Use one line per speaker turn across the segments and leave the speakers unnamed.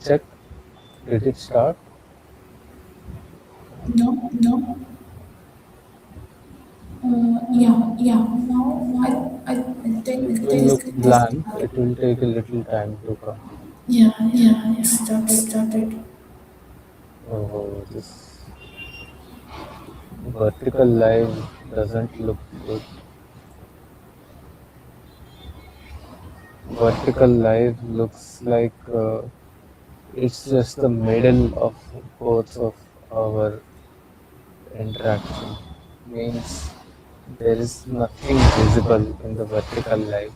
Check. Did it start?
No.
No.
Yeah.
Yeah.
Now I
I
think
think it
it
will
is.
look blank. It will take a little time to come.
Yeah. Yeah.
Yeah,
It
yeah. It
started.
started. Oh, this vertical live doesn't look good. Vertical live looks like it's just the middle of both of our interaction. Means there is nothing visible in the vertical live.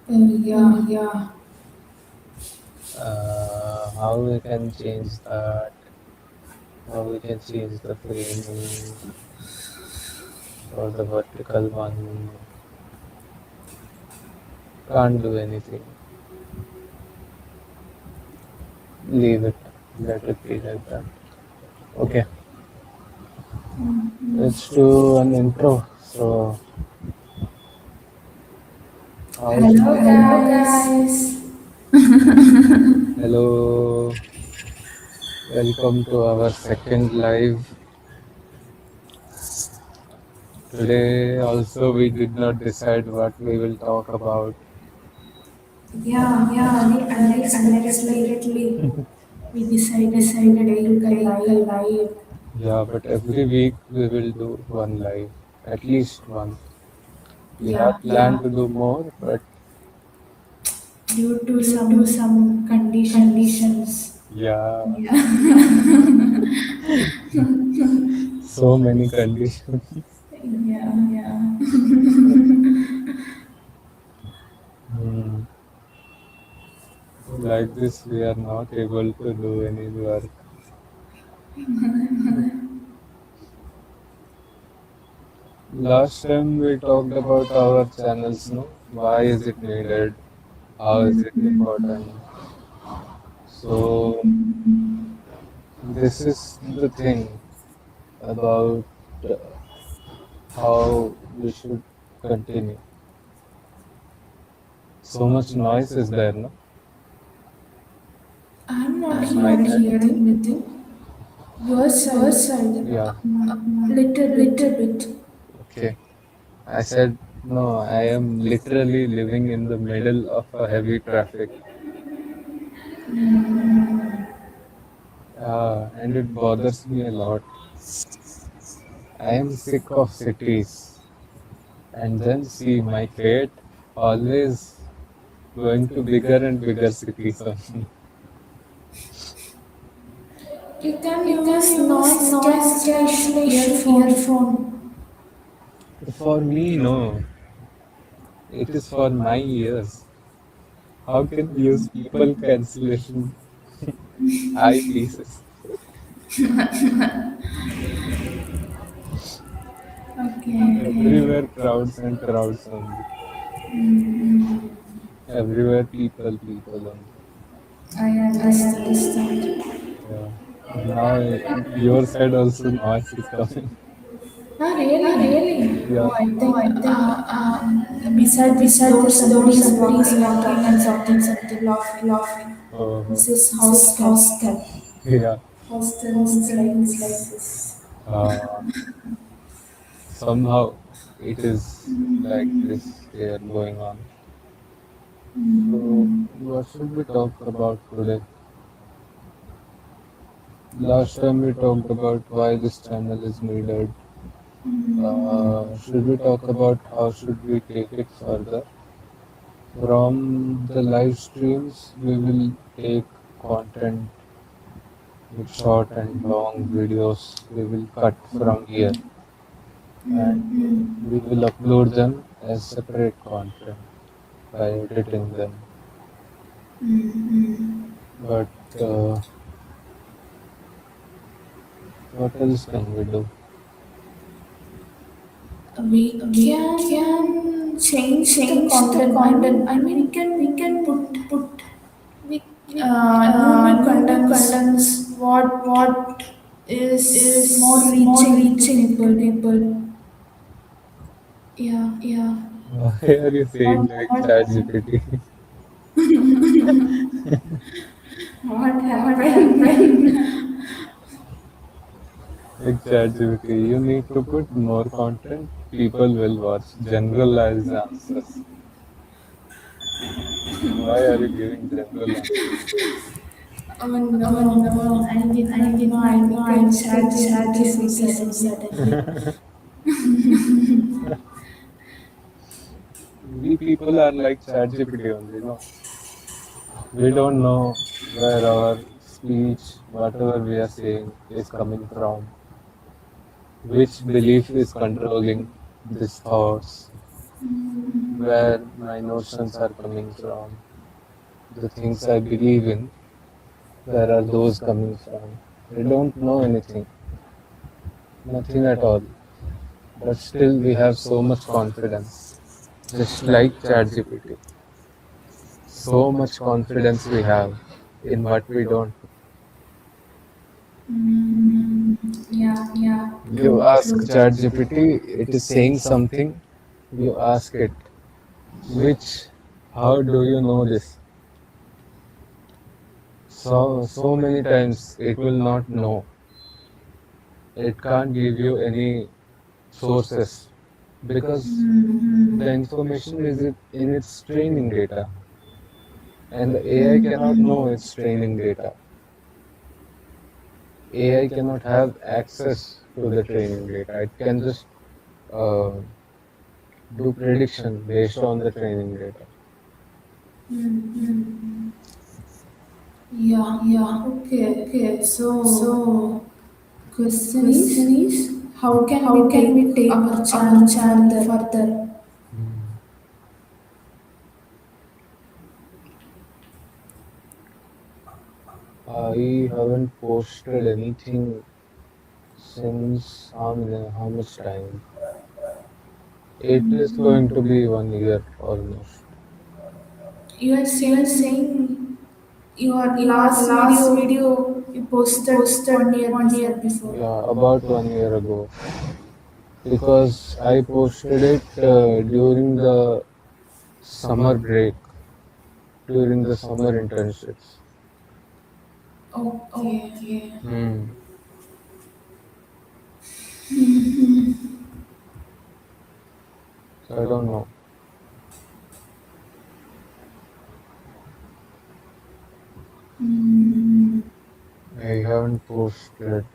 Yeah.
Yeah. How we can change that? How we can change the framing for the vertical one? Can't do anything. Leave it. Let it be like that. Okay. Let's do an intro. So, how's
Hello,
Hello,
guys.
guys. Hello. Welcome to our second live. Today, also, we did not decide what we will talk about.
Yeah.
Yeah,
Very unexpectedly,
unexpectedly,
we
we
decided to
decided to
take a
take a
live.
live. Yeah, but every week we will do one live, at least one. We
Yeah.
have planned to do more, but
Due to
due to
some
some
conditions.
conditions, yeah,
Yeah.
so many conditions.
Yeah.
Yeah. Hmm. Like this, we are not able to do any work. Last time we talked about our channels, no? Why is it needed? How is it important? So, this is the thing about how we should continue. So much noise is there, no?
I'm not
I'm not
hearing
hearing
anything.
anything.
Your
Your
side.
side, yeah,
Little
little
bit.
bit. Okay. I said, no, I am literally living in the middle of a heavy traffic. And it bothers me a lot. I am sick of cities. And then see my fate always going to bigger and bigger cities only.
You can
You can
use
use
noise
noise
cancellation
cancellation
earphone.
earphone. For me, no. It is for my ears. How can we use people cancellation eyepieces?
Okay.
Everywhere crowds and crowds only. Everywhere people only.
I
I
understand.
understand. Yeah. Now your side also noise is coming.
Ah,
Ah,
really?
really?
Oh,
Yeah.
I
Oh,
think
I think
beside this
beside
door,
this door,
somebody is
somebody is
walking and
walking
talking
and
something,
talking something,
laughing.
laughing. Oh,
This is
this is
hostel.
hostel. Yeah.
Hostel means
Hostel
like
means like
this.
this. Somehow it is like this here going on. So, what should we talk about today? Last time we talked about why this channel is needed. Should we talk about how should we take it further? From the live streams, we will take content with short and long videos. We will cut from here and we will upload them as separate content by editing them. But what else can we do?
We
We
can
can
change the
change the
content.
content. I
We
mean, we
can
can
put
put
we
with
new
new
contents.
contents
What
what
is more
is more
reaching to
reaching to
people?
people.
Yeah.
Yeah. Why are you saying
What
like ChatGPT?
What
What
happened?
happened?
Like ChatGPT, you need to put more content, people will watch. Generalized answers. Why are you giving general answers?
Oh
Oh
no,
no,
I did
I
not
did
know
not
I
know I
became
became
ChatGPT so
ChatGPT so
suddenly.
suddenly.
We people are like ChatGPT only, no? We don't know where our speech, whatever we are saying, is coming from, which belief is controlling these thoughts, where my notions are coming from, the things I believe in, where are those coming from? We don't know anything, nothing at all, but still we have so much confidence, just like ChatGPT. So much confidence we have in what we don't.
Mm, yeah,
Yeah,
You
true,
ask
true.
ChatGPT, it is saying something, you ask it, which, how do you know this? So many times it will not know. It can't give you any sources because the information is in its training data, and the AI cannot know its training data. AI cannot have access to the training data. It can just uh, do prediction based on the training data.
yeah.
Yeah,
Okay,
okay.
so
So
the
the
question
question
is,
is,
how can
how
we
can
take
we take
our
our
channel
channel
further?
further?
Hmm. I haven't posted anything since how much time? It is going to be 1 year almost.
You are
You are
saying
saying
your
your
last
last
video
video
you
you
posted
posted
1 year
1 year
before.
before.
Yeah, about 1 year ago. Because I posted it during the summer break, during the summer internships.
Okay.
Okay.
Hmm. So I don't know. I haven't posted.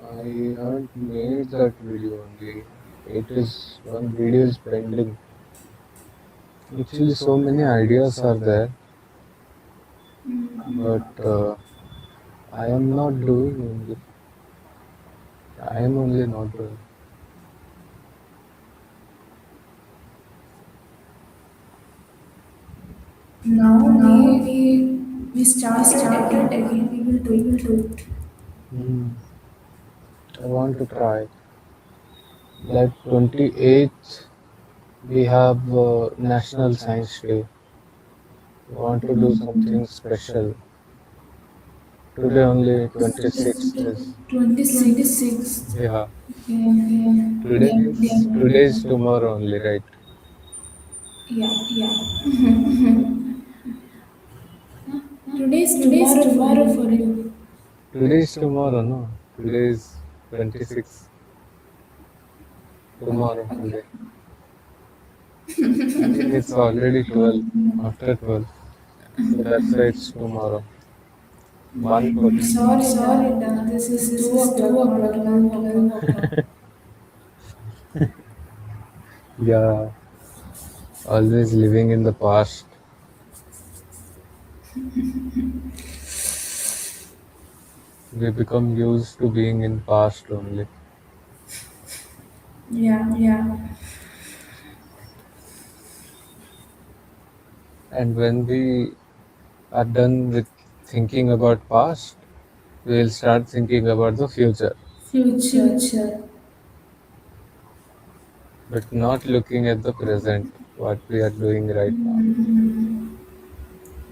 I haven't made that video only. It is one video is pending. Actually, so many ideas are there, but I am not doing only. I am only not doing.
Now
Now
we
we
started
started
again.
again.
We will do
We
it.
will do it.
Hmm. I want to try. Like 28th, we have National Science Day. We want to do something special. Today only 26th is.
26.
26.
Yeah.
Okay.
Okay.
Today is tomorrow only, right?
Yeah.
Yeah.
Today is
Today is
tomorrow for
tomorrow
you.
for you.
Today is tomorrow, no? Today is 26th. Tomorrow
Okay.
only. I mean, it's already 12, after 12. So that's why it's tomorrow. 1:14.
Sorry,
Sorry,
This is
this
2
is
o'clock,
2
not
o'clock, not
12 o'clock.
12 o'clock.
Yeah, always living in the past. We become used to being in past only.
Yeah.
Yeah.
And when we are done with thinking about past, we'll start thinking about the future,
Future.
Future.
but not looking at the present, what we are doing right now.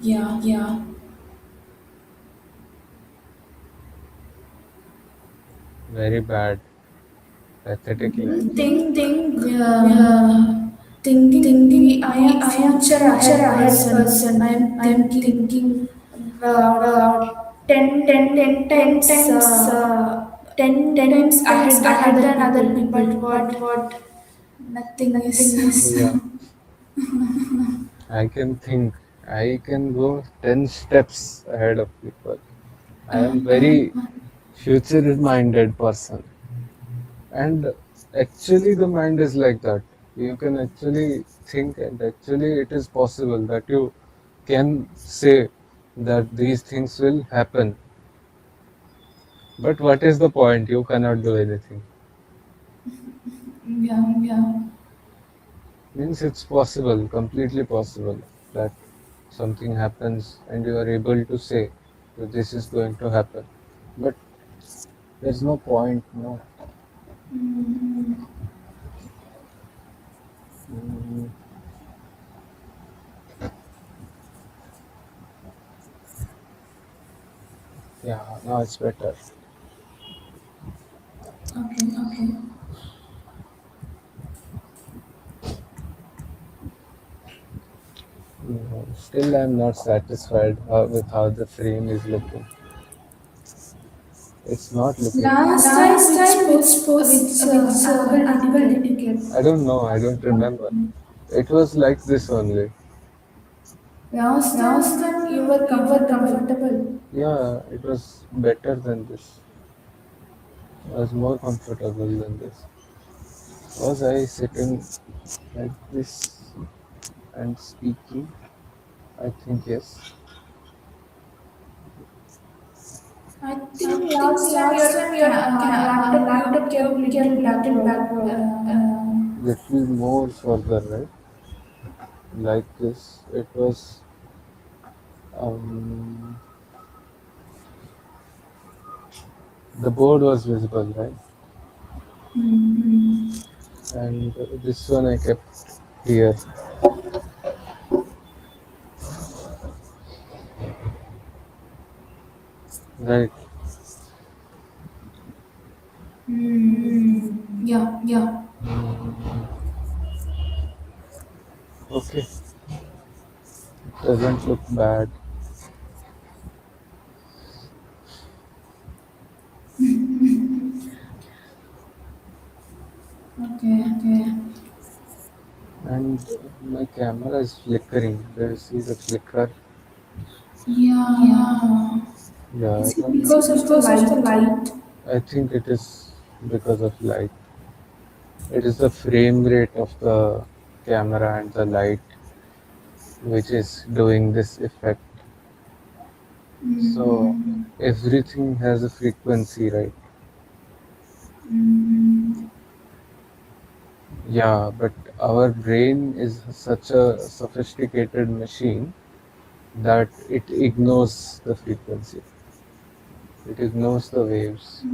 Yeah.
Yeah.
Very bad, pathetic life.
Don't
Don't
think
think
thinking
thinking
I am
I am
future
future
ahead
ahead
person. I
person.
am
I am
thinking
thinking
uh, 10 times 10 times ahead than other people, but what nothing
Nothing
is.
is. Yeah, I can think. I can go 10 steps ahead of people. I am very future-minded person. And actually, the mind is like that. You can actually think, and actually, it is possible that you can say that these things will happen. But what is the point? You cannot do anything.
Yeah,
Yeah. Means it's possible, completely possible, that something happens and you are able to say that this is going to happen. But there's no point, no. Mm, yeah, now it's better.
okay.
Okay. No, still, I'm not satisfied with how the frame is looking. It's not looking.
Last time
Last
which
time,
post which angle did you
angle did
get?
you get? I don't know. I don't remember. It was like this only.
Last
Last
time
time
you were
you were
comfortable.
comfortable. Yeah, it was better than this. I was more comfortable than this. Was I sitting like this and speaking? I think yes.
I
I
think
think
last time
last
your
time your
laptop
laptop
came
you
little
came little
backward.
backward. Little more further, right? Like this. It was um, the board was visible, right? And this one I kept here. Right.
Yeah.
Yeah. Okay. Doesn't look bad.
Okay.
Okay. And my camera is flickering. Do you see the flicker?
Yeah.
Yeah. Yeah, I
Is it
don't. Is
because
it
of the
because of the
light?
light? I think it is because of light. It is the frame rate of the camera and the light which is doing this effect. So everything has a frequency, right? Yeah, but our brain is such a sophisticated machine that it ignores the frequency. It ignores the waves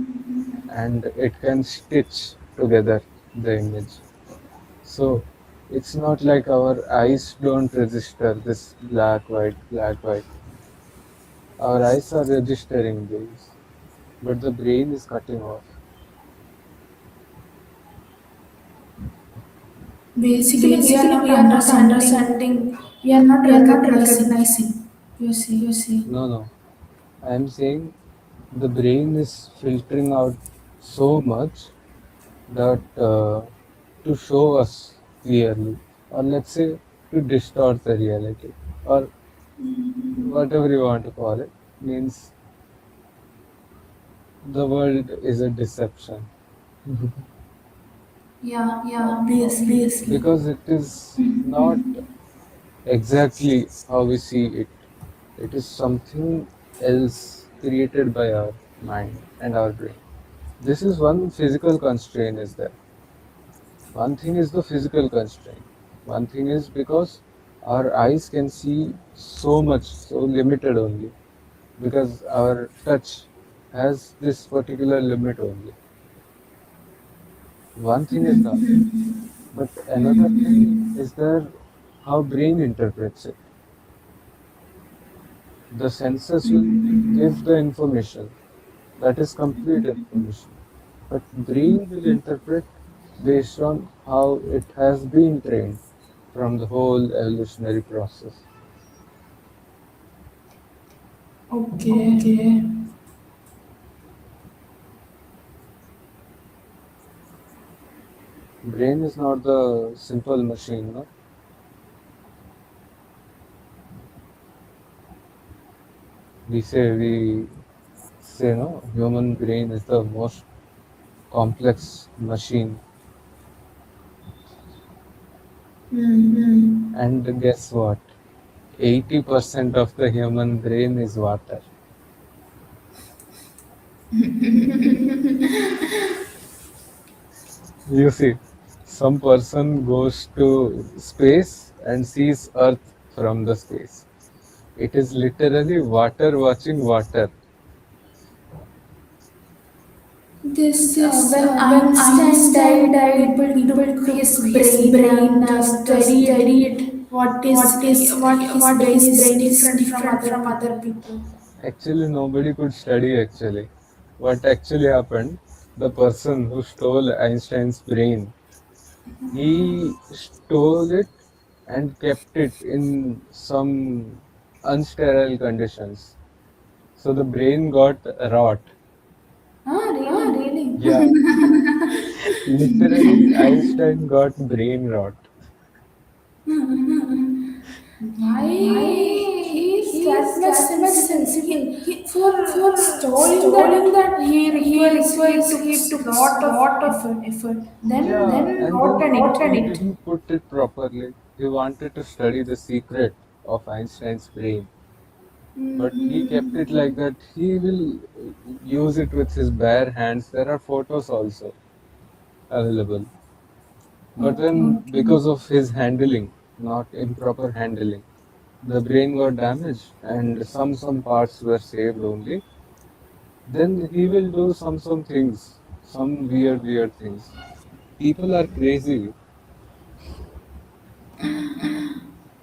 and it can stitch together the image. So it's not like our eyes don't register this black, white, black, white. Our eyes are registering these, but the brain is cutting off.
Basically,
Basically, we are not understanding,
we are not
we are not
recognizing.
recognizing.
You see.
You see? No, no. I am saying the brain is filtering out so much that to show us clearly, or let's say to distort the reality, or whatever you want to call it, means the world is a deception.
Yeah,
Yeah,
obviously.
obviously. Because it is not exactly how we see it. It is something else created by our mind and our brain. This is one physical constraint is there. One thing is the physical constraint. One thing is because our eyes can see so much, so limited only, because our touch has this particular limit only. One thing is that. But another thing is there how brain interprets it. The senses will give the information, that is complete information. But brain will interpret based on how it has been trained from the whole evolutionary process.
Okay.
Brain is not the simple machine, no? We say no, human brain is the most complex machine.
Hmm.
And guess what? 80% of the human brain is water. You see, some person goes to space and sees Earth from the space. It is literally water watching water.
This
When
when
Einstein
Einstein
died,
died,
people
people
took
took
his
his
brain
brain
and
and
studied
studied what his
what
brain
his
is
brain is
different from
different
other
from other
people.
people. Actually, nobody could study actually. What actually happened, the person who stole Einstein's brain, he stole it and kept it in some unsterile conditions. So the brain got rot.
Ah,
Ah,
really?
really? Yeah, literally, Einstein got brain rot.
Why he is
He
that
is
much
that much
sensible?
sensible.
For
For
storing
storing
that
that,
he took
he took
lot of
lot of
effort.
effort.
Then
Yeah, and then
rotten it.
he didn't put it properly. He wanted to study the secret of Einstein's brain, but he kept it like that. He will use it with his bare hands. There are photos also available. But
Okay.
then, because of his handling, not improper handling, the brain got damaged and some parts were saved only. Then he will do some things, some weird things. People are crazy.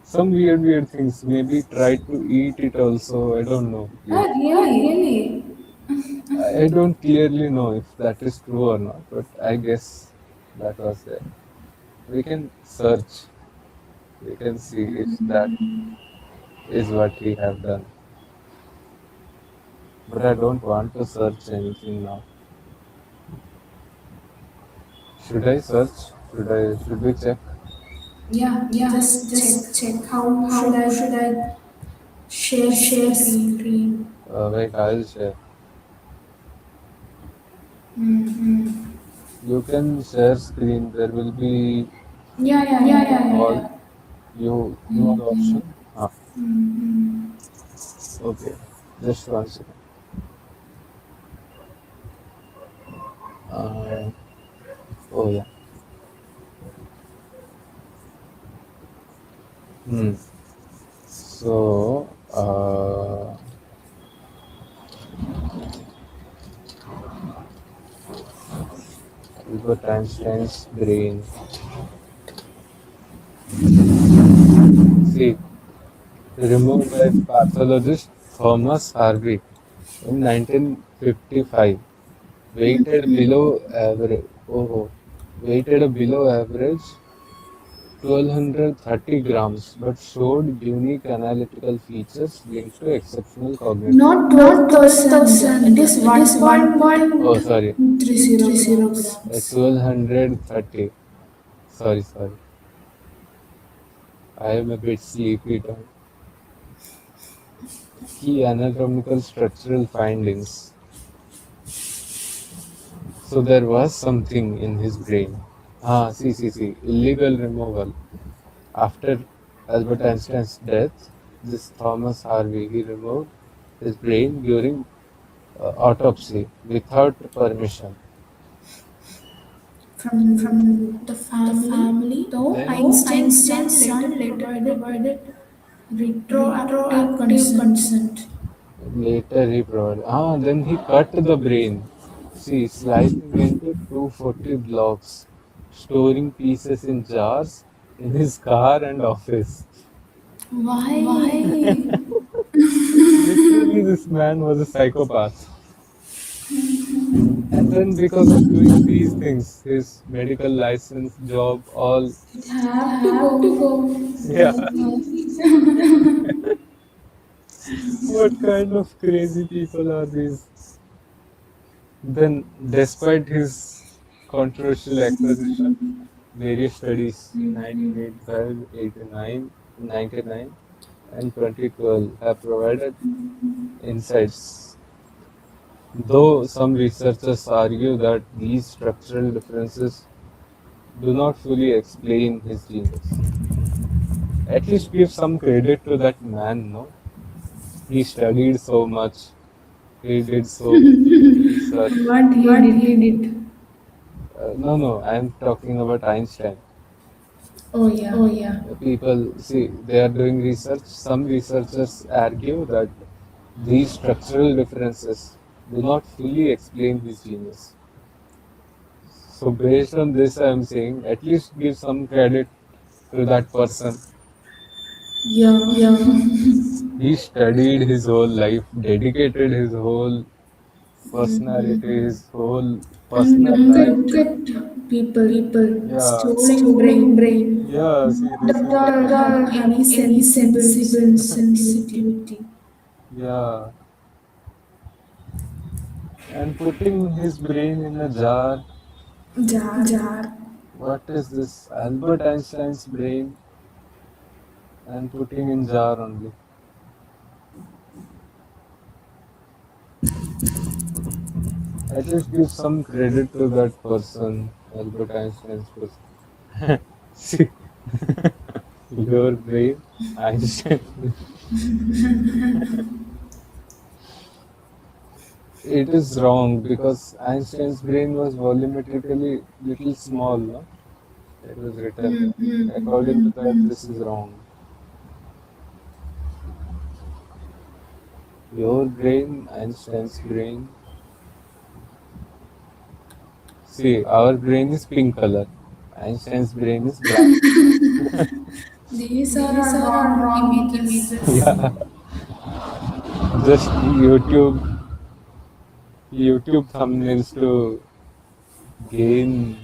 Some weird things. Maybe try to eat it also. I don't know.
Ah,
Clearly. Ah,
really?
really? I don't clearly know if that is true or not, but I guess that was there. We can search. We can see if that is what he have done. But I don't want to search anything now. Should I search? Should we check?
Yeah,
Yeah,
just check.
just check.
How should
How
I
should I
share
share
screen?
screen? Wait, I'll share.
Hmm.
You can share screen. There will be
Yeah.
all. You know the option? Ah, okay. Just 1 second. Uh, oh yeah. Hmm. So, Albert Einstein's brain. See, removed by pathologist Thomas Harvey in 1955. Weighted below average. Oh, weighted below average 1230 grams, but showed unique analytical features linked to exceptional cognitive.
Not
Not
12,000. It
12,000,
is
it is
1.30
Oh, sorry.
grams.
1230. Sorry. I am a bit sleepy now. Key anatomical structural findings. So there was something in his brain. See. Illegal removal. After Albert Einstein's death, this Thomas Harvey, he removed his brain during autopsy without permission
From
from
the
the
family,
family.
though
Though
Einstein's
Einstein's
son later
son later
provided
provided
retroactive
retroactive
consent.
consent. Later he provided. Then he cut the brain. See, slicing into 240 blocks, storing pieces in jars in his car and office.
Why?
Why? Literally, this man was a psychopath. And then, because of doing these things, his medical license, job, all.
It
It
have to
have to
go.
go. Yeah. What kind of crazy people are these? Then, despite his controversial acquisition, various studies 1985, 89, 99, and 2012 have provided insights. Though some researchers argue that these structural differences do not fully explain his genius. At least give some credit to that man, no? He studied so much, he did so much research.
What he did?
No, no, I'm talking about Einstein.
Oh yeah.
People see they are doing research. Some researchers argue that these structural differences do not fully explain his genius. So, based on this, I am saying at least give some credit to that person.
Yeah.
He studied his whole life, dedicated his whole personality, his whole
And
personal life.
look at people
Yeah,
storing brain
yeah, see, this is what
that
I mean.
have any sensitivity.
Yeah, and putting his brain in a jar.
Jar.
What is this? Albert Einstein's brain and putting in jar only. At least give some credit to that person, Albert Einstein's person. See, your brain, Einstein. It is wrong because Einstein's brain was volumetrically little small, no? It was written. According to that, this is wrong. Your brain, Einstein's brain. See, our brain is pink color. Einstein's brain is black.
These are all wrong images.
Yeah, just YouTube thumbnails to gain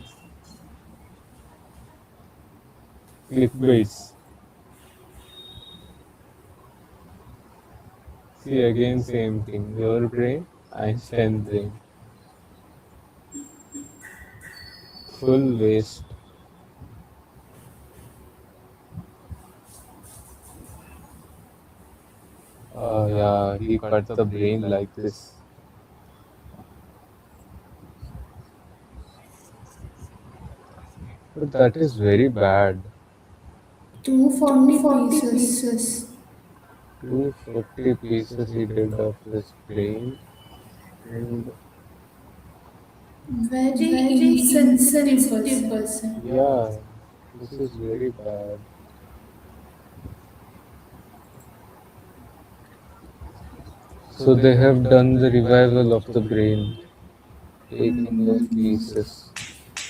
clickbaits. See again same thing. Your brain, Einstein brain. Full waste. Yeah, he cut the brain like this. But that is very bad.
240 pieces.
240 pieces he did of his brain, and
Very insensitive
insensitive
person.
person. Yeah, this is very bad. So they have done the revival of the brain, taking those pieces.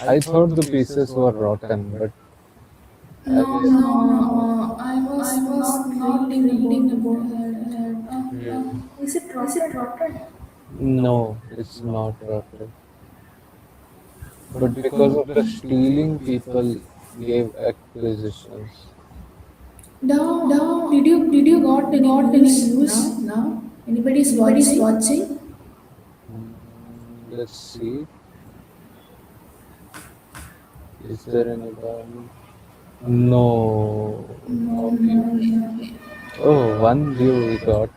I thought the pieces were rotten, but I guess.
I was not reading about that.
Hmm.
Is it rotten?
No, it's not rotten. But because of the stealing, people gave acquisitions.
Did you got any news now? Anybody's watching?
Let's see. Is there anybody? No, no view. Oh, one view we got,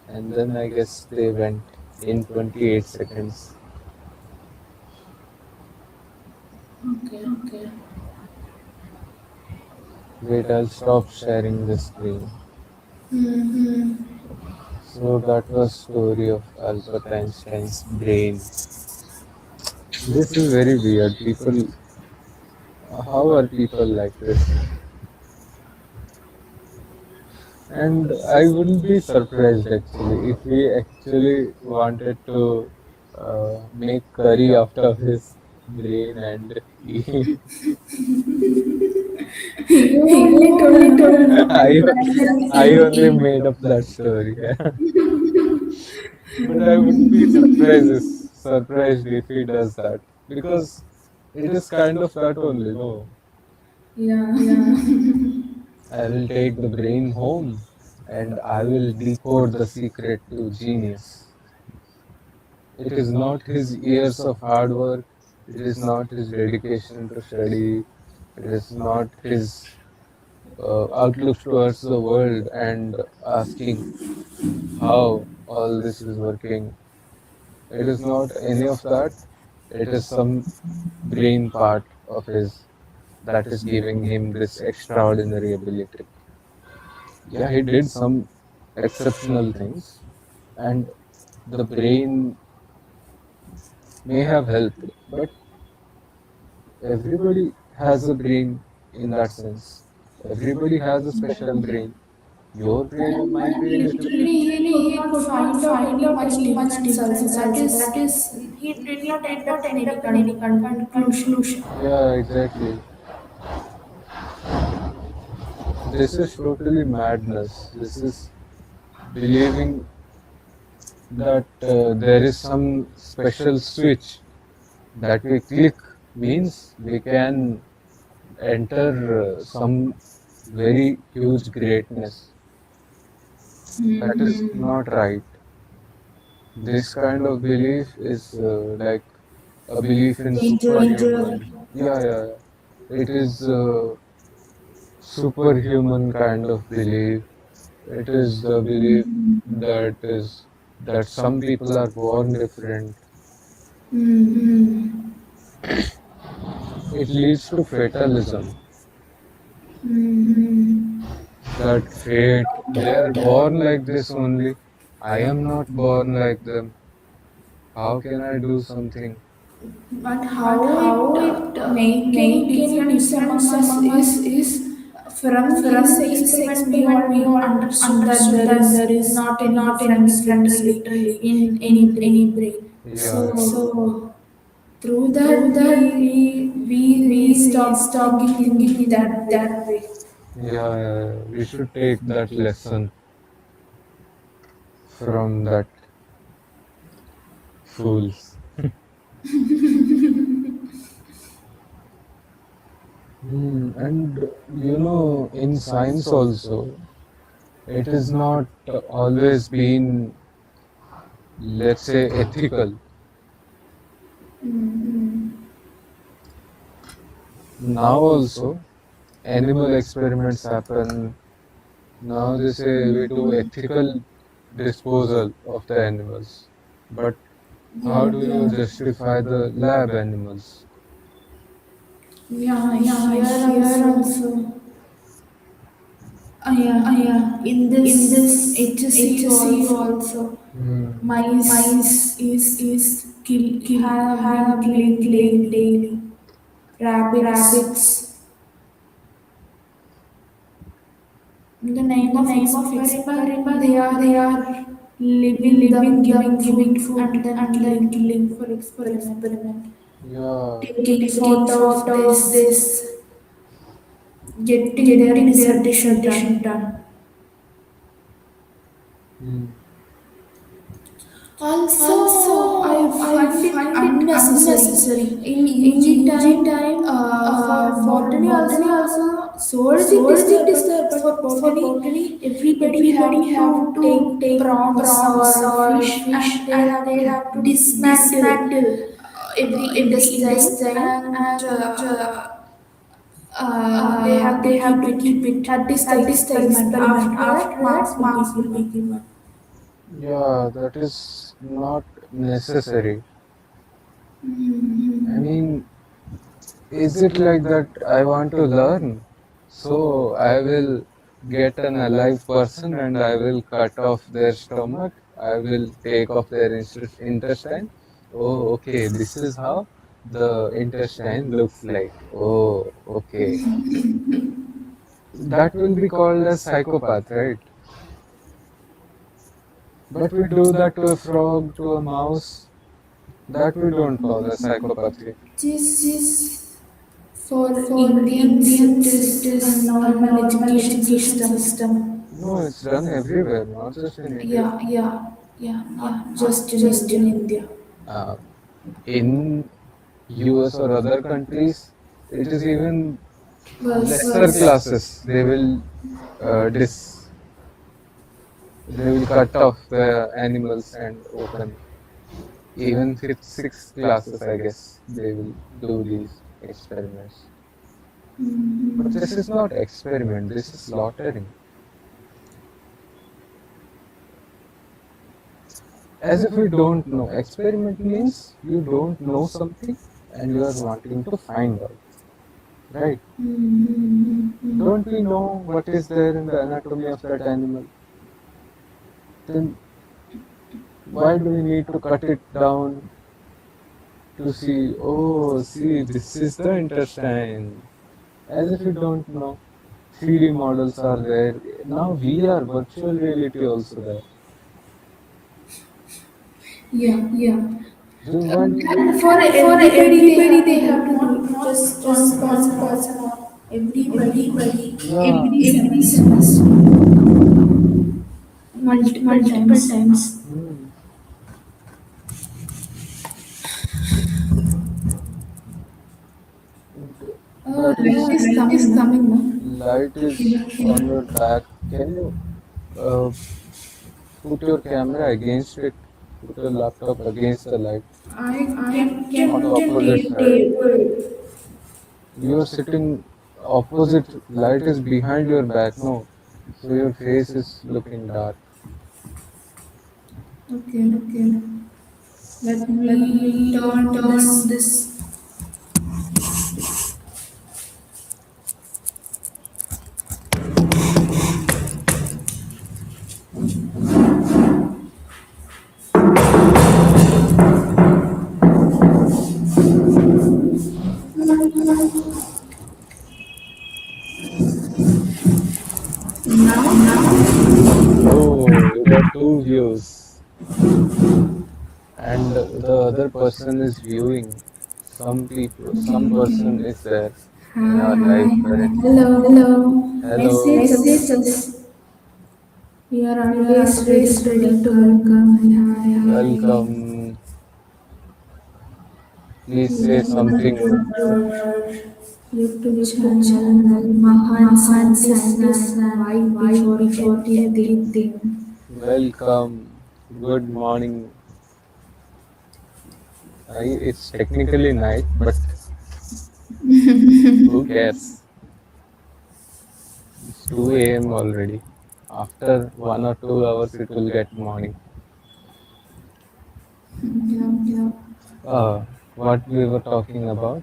and then I guess they went in 28 seconds.
Okay.
Wait, I'll stop sharing the screen. So that was story of Albert Einstein's brain. This is very weird. People, how are people like this? And I wouldn't be surprised actually if he actually wanted to make curry out of his brain and eat.
You only told
I, I only
me.
made up that story. But I wouldn't be surprised if he does that because it is kind of that only. No,
Yeah.
I will take the brain home and I will decode the secret to genius. It is not his years of hard work, it is not his dedication to study, it is not his outlook towards the world and asking how all this is working. It is not any of that. It is some brain part of his that is giving him this extraordinary ability. Yeah, he did some exceptional things, and the brain may have helped, but everybody has a brain in that sense. Everybody has a special brain. Your brain might be a little bit.
He could not find out any much difference also. That is, he did
He
not
did
end up
not
in
end
any
up in any
conclusion.
conclusion. Yeah, exactly. This is totally madness. This is believing that there is some special switch that we click means we can enter some very huge greatness. That is not right. This kind of belief is like a belief in
Danger.
superhuman. Yeah, yeah, yeah. It is superhuman kind of belief. It is the belief that is that some people are born different.
Mm.
It leads to fatalism.
Mm.
That fate, they are born like this only. I am not born like them. How can I do something?
But
But
how it
how it
make any
make any
difference
difference
among us
among us
is
is
from his
from his
experiment we all
experiment we all
understood that
understood
there
that
is
there is
not any
not any
difference
difference
literally
literally
in any
in any
brain.
brain. Yeah, yeah.
So
So
through that
through that
we
we
stop
stop
thinking
thinking
in
in
that way.
that way. Yeah, yeah, yeah. We should take that lesson from that fools. And in science also, it is not always been, let's say, ethical. Now also, animal experiments happen. Now they say we do ethical disposal of the animals. But how do you justify the lab animals?
Yeah,
Yeah,
here
here
also.
also.
Yeah,
Yeah,
in
in
this
this
HSCU
HSCU
also,
also,
mice
mice is
have been
have been
killing
killing
daily.
daily.
Rabbits,
Rabbits,
in the
in
name
the
of
name of
experiment, they
experiment, they
are
are
living them,
living them,
giving
giving
food
food
and
and then
killing
killing
for
for
experiment.
experiment. Yeah,
Taking
taking
photo of
photo of
this,
this,
getting their
getting their
dissertation
dissertation
done.
done. Hmm.
Also, I
Also, I
find it
find it
unnecessary.
unnecessary.
In
In
UG
UG
time,
time,
for
for
botany
botany
also,
also,
zoology is
zoology
there,
is there,
but for
for
botany,
botany,
everybody
everybody
have
have
to
to
take
take
prawns
prawns
or
or
fish,
fish,
and they
and
have
they
to
have to
dismantle
dismantle
every
every
intestine,
intestine,
and
and
they have to
they have
keep
to
it.
keep it.
That is the
That is the
experiment.
experiment.
After that,
After
marks
that,
will be
marks will be
given.
given. Yeah, that is not necessary. I mean, is it like that I want to learn? So I will get an alive person and I will cut off their stomach. I will take off their intestine. Oh, okay, this is how the intestine looks like. Oh, okay. That will be called as psychopath, right? But we do that to a frog, to a mouse. That we don't call as psychopathy.
This
This
for
for
Indians, it
Indians, it
is a
is a
normal
normal
education
education
system.
system. No, it's done everywhere, not just in India.
Yeah,
Yeah,
yeah,
yeah,
not
not
just in
just
India.
in India. Uh, in US or other countries, it is even
Was
lesser classes. They will dis. They will cut off the animals and open. Even fifth, sixth classes, I guess, they will do these experiments. But this is not experiment. This is slaughtering. As if we don't know. Experiment means you don't know something and you are wanting to find out. Right? Don't we know what is there in the anatomy of that animal? Then why do we need to cut it down to see, oh, see, this is the intestine? As if we don't know. 3D models are there. Now VR, virtual reality also there.
Yeah.
So why do we
And for everybody, they have to do it. Just one person. Everybody,
yeah.
every semester, multiple times.
Hmm. But
Light is coming now.
light is on your back. Can you uh, put your camera against it? Put your laptop against the light
I
on the
kept a
opposite side.
table.
You are sitting opposite. Light is behind your back. No, so your face is looking dark.
Okay. Let me turn
Turn
this.
this.
Now,
Oh, you got two views, and the other person is viewing. Some people, some person is there in our life currently.
hello.
Hello,
Message us. We are
we are
always ready
always
to
ready to
welcome.
welcome.
Hi.
Welcome. Please say
Welcome
something.
to our YouTube
YouTube
channel,
channel,
Mahaan
Mahaan
Scientist
Scientist
and
and
Why
Why
Before
Before
Everything.
Everything. Welcome. Good morning. It's technically night, but who cares? It's 2 a.m. already. After 1 or 2 hours, it will get morning.
Yeah.
Uh, what we were talking about?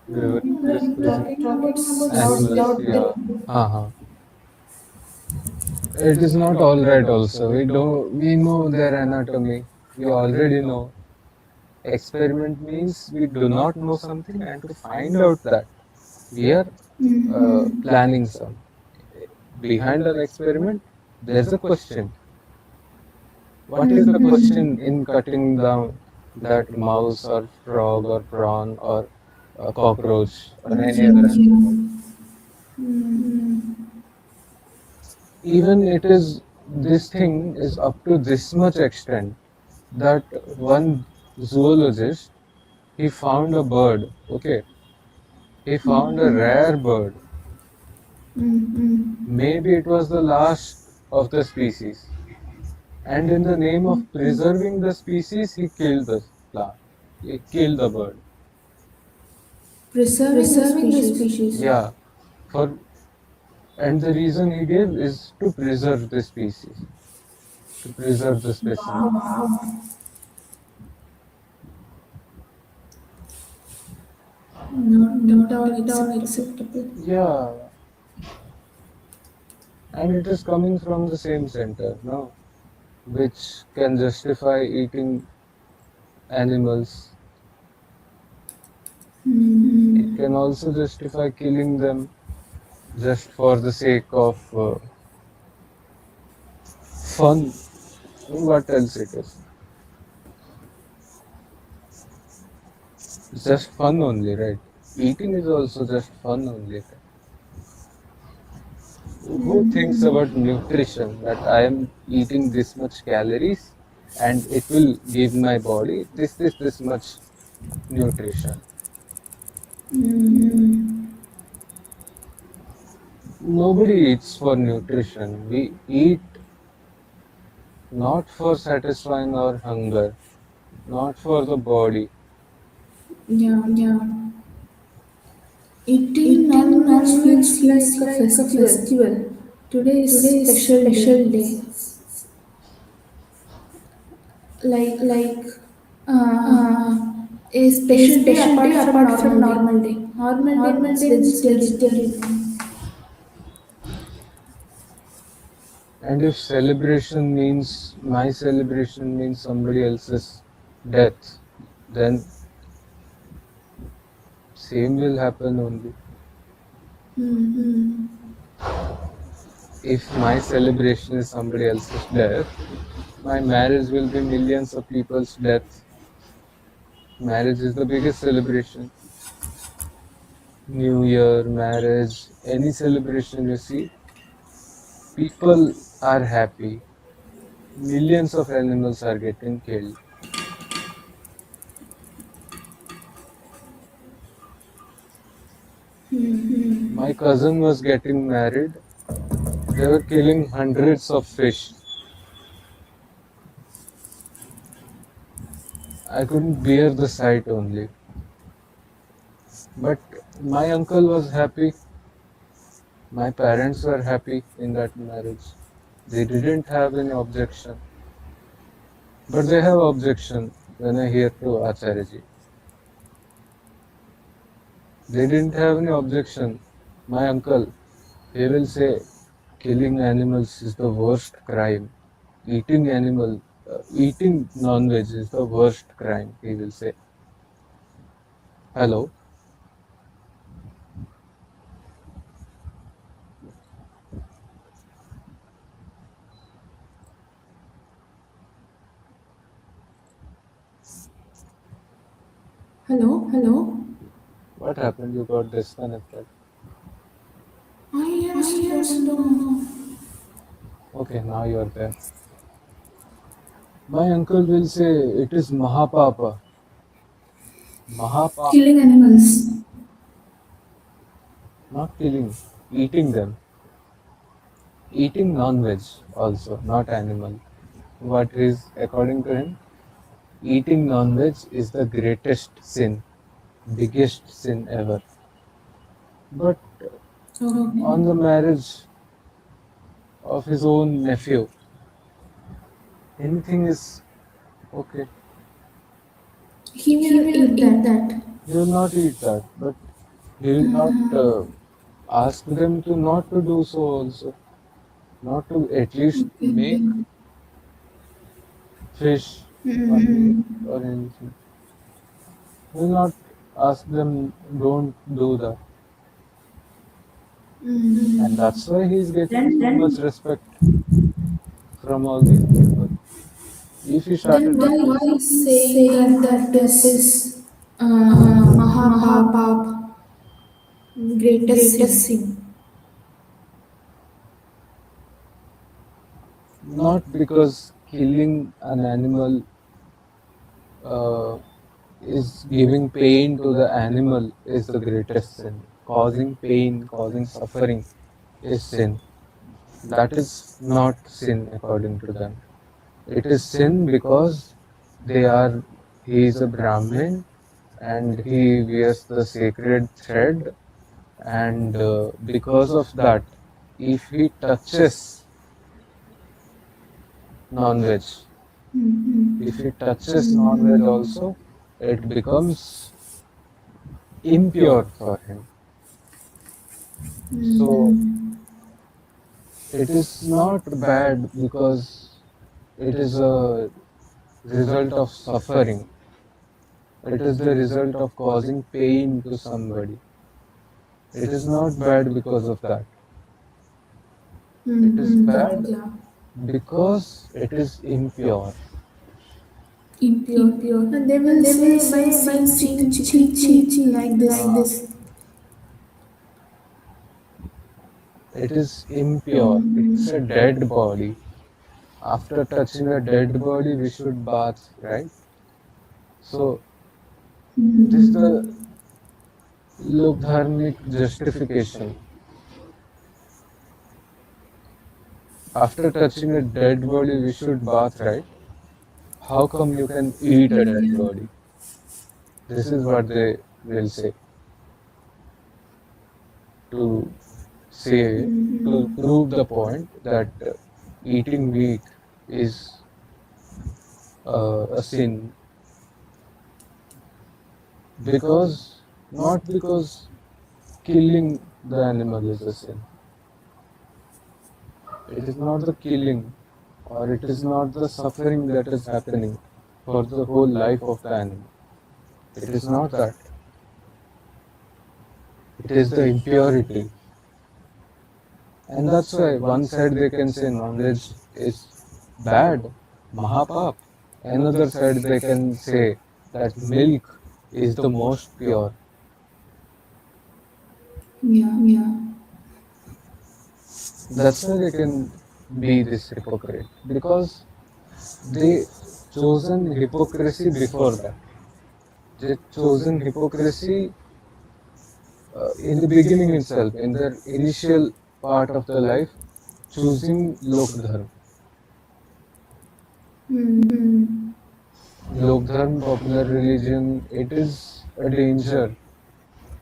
We were discussing
Talking
animals.
about
Yeah. Uh-huh. It is not all right also. We know their anatomy. We already know. Experiment means we do not know something and to find out that we are planning some. Behind our experiment, there's a question. What is the question in cutting down that mouse or frog or prawn or a cockroach or any other animal? Even it is, this thing is up to this much extent that one zoologist, he found a bird. Okay, he found a rare bird. Maybe it was the last of the species, and in the name of preserving the species, he killed the plant. He killed the bird.
preserving the
Preserving the
species.
species. Yeah, for, and the reason he gave is to preserve the species, to preserve the specimen.
Not at
Not
all
at all
acceptable.
acceptable. Yeah, and it is coming from the same center, no? Which can justify eating animals. It can also justify killing them just for the sake of fun. What else it is? It's just fun only, right? Eating is also just fun only, right? Who thinks about nutrition that I am eating this much calories and it will give my body this much nutrition? Nobody eats for nutrition. We eat not for satisfying our hunger, not for the body.
Yeah.
Yeah.
Eating
Eating
non-veg
non-veg
feels
feels
like a
like a
festival.
festival.
Today is
Today is
special day.
special day.
Like
Like
uh,
uh,
a
a
special day
special
apart
day
from
apart from
normal day.
normal day.
Normal day
Normal
means
day means
vegetarian.
vegetarian.
And if celebration means my celebration means somebody else's death, then same will happen only.
Hmm.
Hmm.
If my celebration is somebody else's death, my marriage will be millions of people's death. Marriage is the biggest celebration. New Year, marriage, any celebration you see, people are happy. Millions of animals are getting killed. My cousin was getting married. They were killing hundreds of fish. I couldn't bear the sight only. But my uncle was happy. My parents were happy in that marriage. They didn't have any objection. But they have objection when I hear to Acharyaji. They didn't have any objection. My uncle, he will say killing animals is the worst crime. Eating non-veg is the worst crime, he will say. Hello?
Hello?
Hello.
What happened? You got disconnected.
I
I
also
also
don't
don't
know.
know.
Okay, now you are there. My uncle will say it is Mahapapa. Mahapapa,
Killing animals.
not killing, eating them. Eating non-veg also, not animal. What is, according to him, eating non-veg is the greatest sin, biggest sin ever. But
Okay.
on the marriage of his own nephew, anything is okay.
He
He
will
will
eat
eat
that.
that.
He will not eat that, but he will not ask them to not to do so also, not to at least make
Okay.
fish or meat or anything. He will not ask them don't do that, and that's why he is getting so
Then
much respect from all these people. If he started
why
eating,
he's
He's
saying
saying
that
that
that
that
is
is
Mahapap,
Mahapap,
greatest
greatest
sin?
sin.
not because killing an animal uh, is giving pain to the animal is the greatest sin. Causing pain, causing suffering is sin. That is not sin according to them. It is sin because they are he is a Brahmin and he wears the sacred thread, and because of that, if he touches non-veg, if he touches non-veg also, it becomes impure for him. So it is not bad because it is a result of suffering. It is the result of causing pain to somebody. It is not bad because of that. It is bad
Yeah.
because it is impure.
Impure.
Impure.
And they will
And they will
say by
say by
seeing
seeing
chicken, chicken,
chicken,
like
chicken
this.
like
Uh,
this.
it is impure. It's a dead body. After touching a dead body, we should bath, right? So this is the lok dharmic justification. After touching a dead body, we should bath, right? How come you can eat a dead
Yeah.
body? This is what they will say to say to prove the point that eating meat is a sin, because not because killing the animal is a sin. It is not the killing, or it is not the suffering that is happening for the whole life of the animal. It is not that. It is the impurity. And that's why one side they can say non-veg is bad, mahapap. Another side they can say that milk is the most pure.
Yeah.
That's why they can be this hypocrite, because they chosen hypocrisy before that. They chosen hypocrisy in the beginning itself, in their initial part of the life, choosing lok dharma.
Hmm.
Lok dharma, popular religion, it is a danger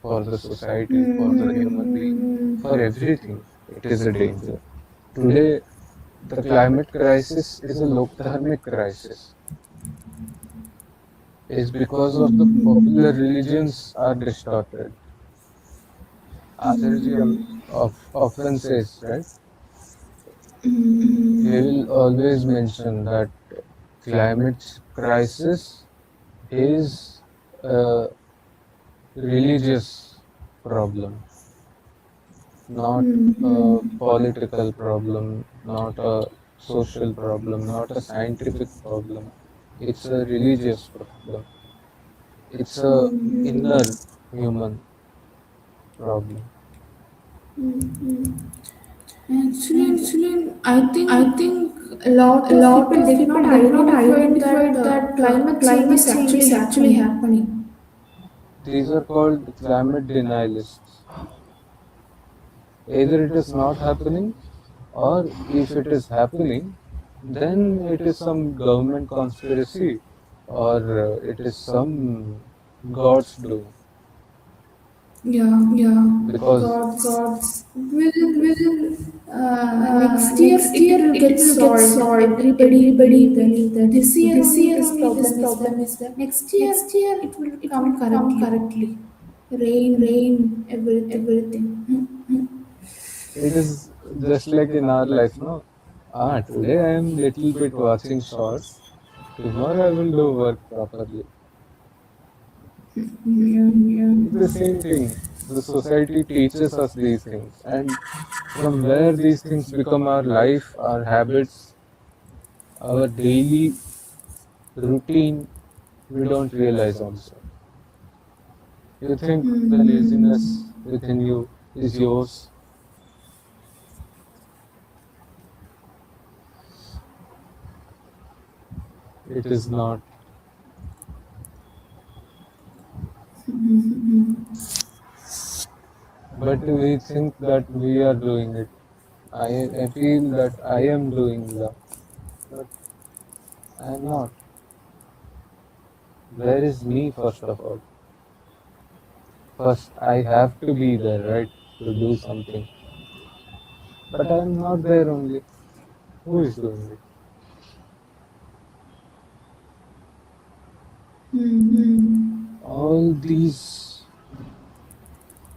for the society, for the human being, for everything. It is a danger. Today, the climate crisis is a lok dharmic crisis. Is because of the popular religions are distorted. Acharya of often says, right? He will always mention that climate crisis is a religious problem, not a political problem, not a social problem, not a scientific problem. It's a religious problem. It's a inner human problem.
Actually,
I
I think
think
a lot
a
of
lot
people
of
did not
people did not
identify
identify
that
that
climate change
climate
is
change is
actually
actually
happening.
happening. These are called climate denialists. Either it is not happening, or if it is happening, then it is some government conspiracy, or it is some God's doing.
Yeah,
Yeah, because
gods
will
next year
next
it
year
will
it
get
will get
solved.
solved.
Everybody
Everybody
believe that
believe that
this year
this
only
year
this
only this
problem is there.
problem is there.
Next year
Next year
it will
it will
come
come
correctly.
correctly.
Rain,
Rain,
everything.
everything. It is just like in our life, no? Today I am little bit watching shorts. Tomorrow I will do work properly.
Yeah.
It's the same thing. The society teaches us these things, and from where these things become our life, our habits, our daily routine, we don't realize also. You think the laziness within you is yours. It is not. But we think that we are doing it. I feel that I am doing that, but I am not. Where is me, first of all? First, I have to be there, right, to do something. But I am not there only. Who is doing it? All these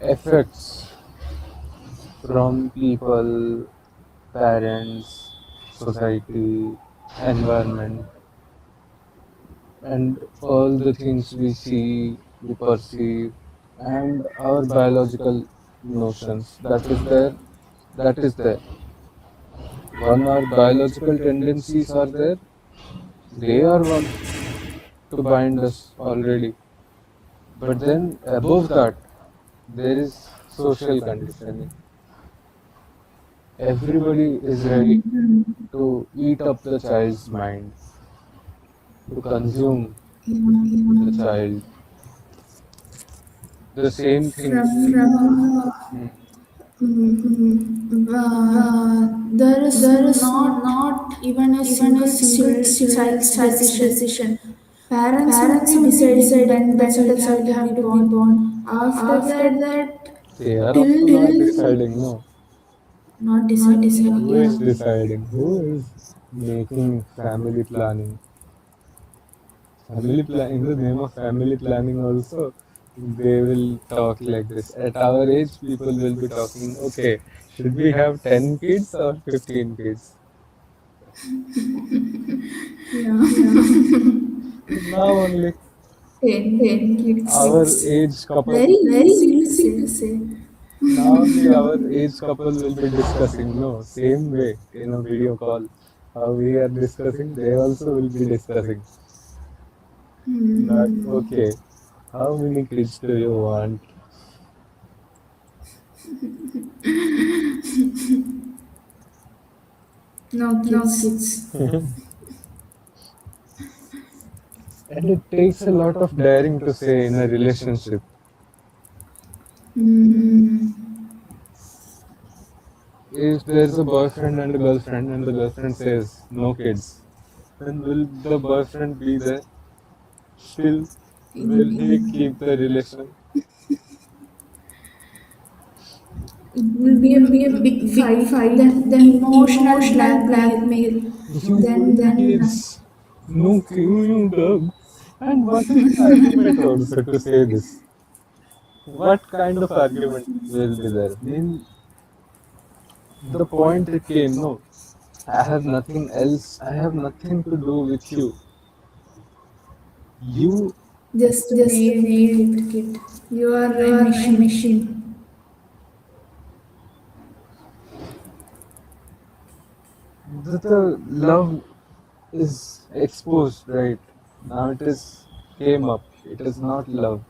effects from people, parents, society, environment, and all the things we see, we perceive, and our biological notions, that is there. One, our biological tendencies are there. They are what to bind us already. But then above that, there is social conditioning. Everybody is ready to eat up the child's mind, to consume the child. The same thing.
From
Hmm.
there is
There is
not
not
even a
even a
single
single
child's
child's
decision.
decision.
Parents will
Parents
be
will be
deciding
deciding
when the
when the
child have
child
to be
have to be
born.
born.
After
After
that,
that, they are also
till
not deciding, no.
not
Not
deciding.
deciding. Who
Yeah.
is deciding? Who is making family planning? Family plan in the name of family planning also, they will talk like this. At our age, people will be talking, okay, should we have 10 kids or 15 kids?
Yeah.
Yeah. Now only
10 kids.
our age couple,
Very
very
easy to
easy
say.
to say. Now only our age couple will be discussing, no, same way in a video call. How we are discussing, they also will be discussing that, okay, how many kids do you want?
No
No
kids.
kids. And it takes a lot of daring to say in a relationship.
Mm.
Mm. If there's a boyfriend and the girlfriend says no kids, then will the boyfriend be there? Still, will he keep the relation?
It will be
It
a
will be a
big
big
fight,
fight,
then
then
emotional
emotional
blackmail,
blackmail. You want
then
kids? No, you dog. And what is the argument also to say this? What kind of argument will be there? Mean the point it came, no. I have nothing else. I have nothing to do with you. You
just
just
make
make
it.
it.
You are
You
a
are a
machine.
machine. The love is exposed, right? Now it is came up. It is not love.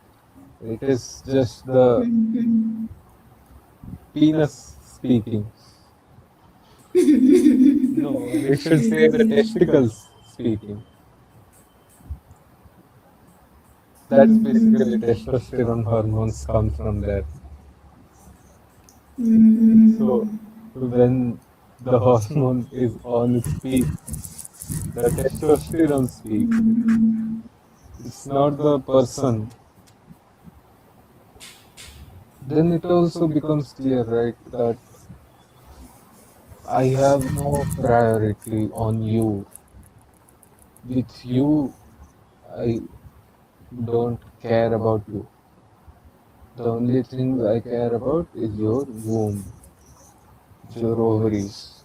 It is just the penis speaking. No, we should say the testicles speaking. That's basically testosterone hormones come from there. So when the hormone is on its peak, the testosterone speaks. It's not the person. Then it also becomes clear, right, that I have no priority on you. With you, I don't care about you. The only thing I care about is your womb, your ovaries,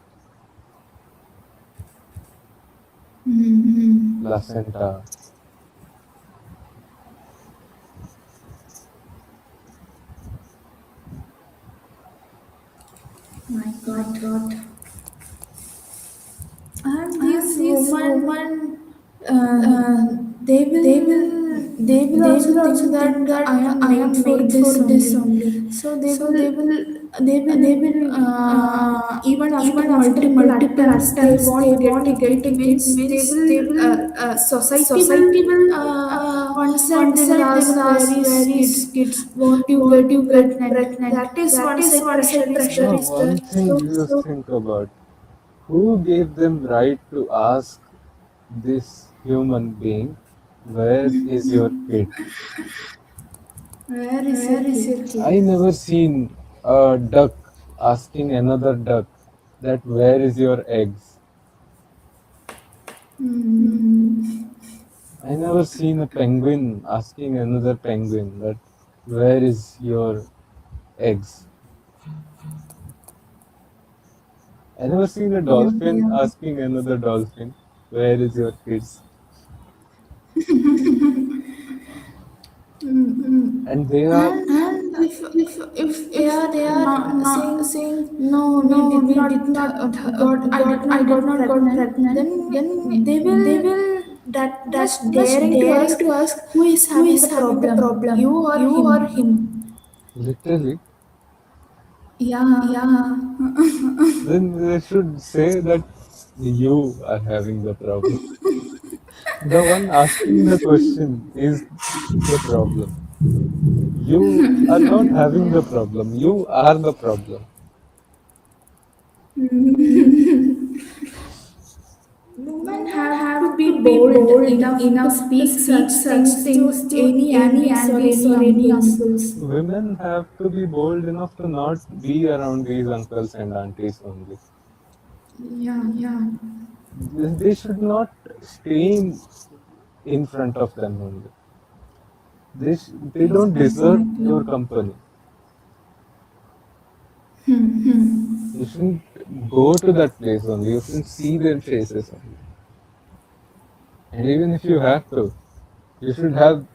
placenta.
My
My
God.
God.
And
And
these
these
women,
women,
uh,
uh,
they
they
will
will
they will
they
also
will also
think that
think that
I am
I
made
am
for
made for
this
this
only.
only.
So
So they will
they will
they will
even after
even after
multiple
multiple
attempts they
attempts they
want
want to
get
get
it,
wins. They
means
will
they will society will
society will
one side
one
they will
side they
ask
will
where
ask where
is
is
kids,
kids,
won't you
won't
get
you get
pregnant,
pregnant?
that is
That
one
is
side
one
pressure
side
is
pressure
there.
is there. One thing
So
you think about, who gave them right to ask this human being, where is your kid?
where is your
Where is
kid?
your kid? I never seen a duck asking another duck that where is your eggs.
Hmm.
I never seen a penguin asking another penguin that where is your eggs. I never seen a dolphin
Yeah.
asking another dolphin where is your kids. And they are,
And
and
if they
if
are
they are
not
not
saying
saying
no, we
no,
did
we
not
did not
got
I
I
did
got
not got
pregnant,
pregnant,
then
then
they
they
will
will
that much
that much
daring to
daring
ask
to ask
who is
who
having
is
the
having the
problem,
problem,
you or
you or
him.
him. Literally.
Yeah.
Yeah. Then they should say that you are having the problem. The one asking the question is the problem. You are not having the problem. You are the problem.
Women
Women
have to
have
be
to be
bold
bold
enough to
enough to
speak
speak
such
such
things
things
to
to
any
any
aunties or
aunties
any
or any
uncles.
uncles.
Women have to be bold enough to not be around these uncles and aunties only.
Yeah.
Yeah.
They should not stay in front of them only. They don't deserve
Exactly.
your company. You shouldn't go to that place only. You shouldn't see their faces only. And even if you have to, you should have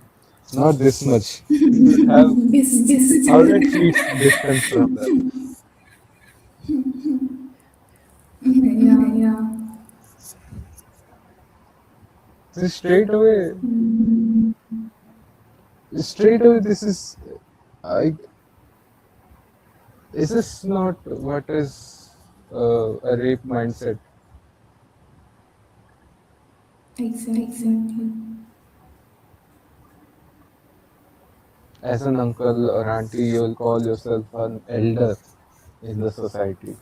not this much. You should have
Distance.
100 feet distance from them.
Yeah.
Yeah.
So straight away, this I, is this not what is a rape mindset?
Exactly.
Exactly.
As an uncle or auntie, you will call yourself an elder in the society.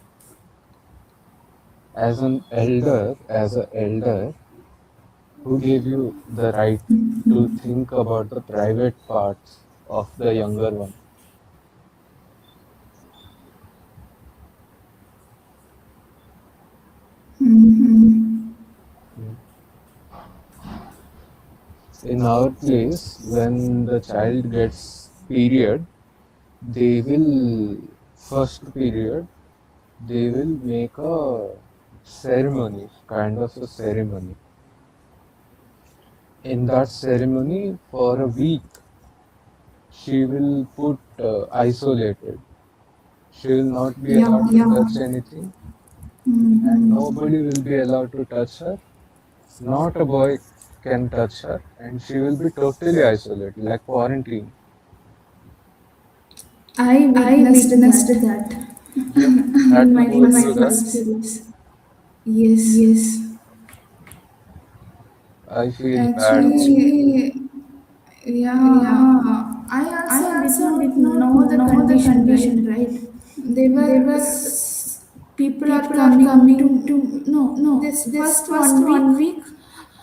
As an elder, who gave you the right to think about the private parts of the younger one? In our place, when the child gets period, they will, first period, they will make a ceremony, kind of a ceremony. In that ceremony, for a week, she will put isolated. She will not be
Yeah.
allowed to touch anything, and nobody will be allowed to touch her. Not a boy can touch her, and she will be totally isolated, like quarantine.
I
I
witnessed
witnessed
that
that
You had
in
to
my
go
in my
through
first
that.
first
place.
series.
Yes.
Yes.
I feel bad.
Actually,
Actually,
yeah.
yeah.
I
I
also did
also
not
did not
know the
know the
condition, right?
condition, right?
They
They
were
were
people are
people are
coming
coming
to
to
no
no
this
this
first
first
1 week.
1 week.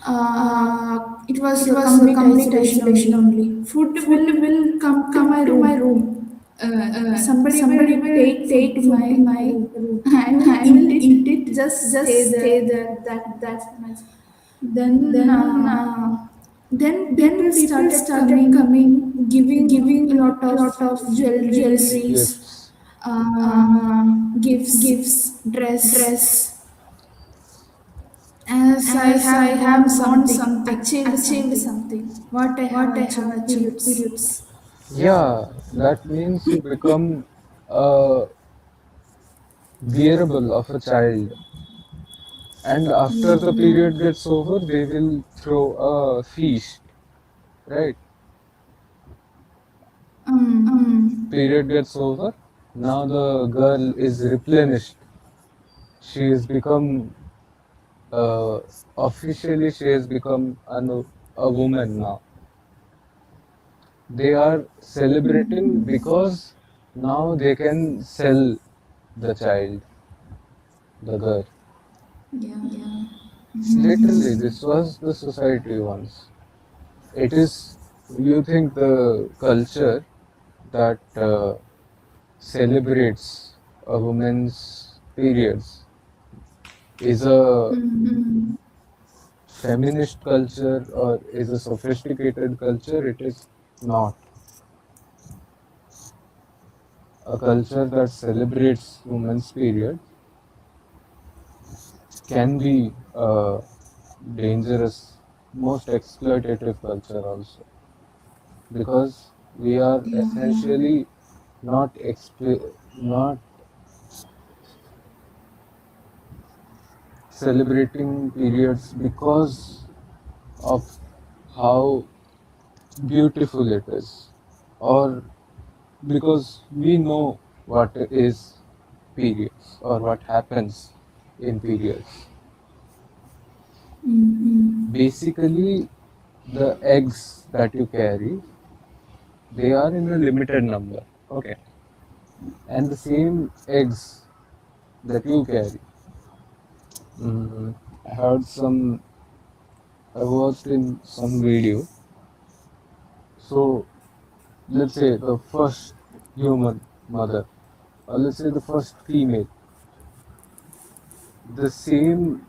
Uh,
Uh,
it was
it
a
was a
complete
complete
isolation
isolation
only.
only.
Food
Food
will
will
come to my
come to my
room.
room.
Somebody
Somebody
will
will
take food
take
to
food to
my
my
room.
room.
I will
I
eat
will
it.
eat it.
Just
Just
stay
stay
there.
there.
That
That
much.
much.
Then
Then
people
then people
started
started
coming,
coming,
giving a
giving
lot of
lot of
jewelries,
jewelries,
Gifts.
uh,
uh,
gifts,
gifts,
dress.
dress.
As I
As I
have won
have won
something,
something,
achieved
achieved
something.
something.
What I have
What I have
achieved,
achieved,
periods.
periods.
Yeah, that means you become a wearable of a child. And after the period gets over, they will throw a feast, right? Period gets over. Now the girl is replenished. She has become, uh, officially, she has become a woman now. They are celebrating because now they can sell the child, the girl.
Yeah.
Yeah.
Literally, this was the society once. It is, you think the culture that celebrates a woman's periods is a feminist culture or is a sophisticated culture? It is not. A culture that celebrates women's period can be a dangerous, most exploitative culture also, because we are essentially not celebrating periods because of how beautiful it is, or because we know what is periods or what happens in periods. Basically, the eggs that you carry, they are in a limited number. Okay. And the same eggs that you carry. Mm, I heard some, I watched in some video. So let's say the first human mother, or let's say the first female, the same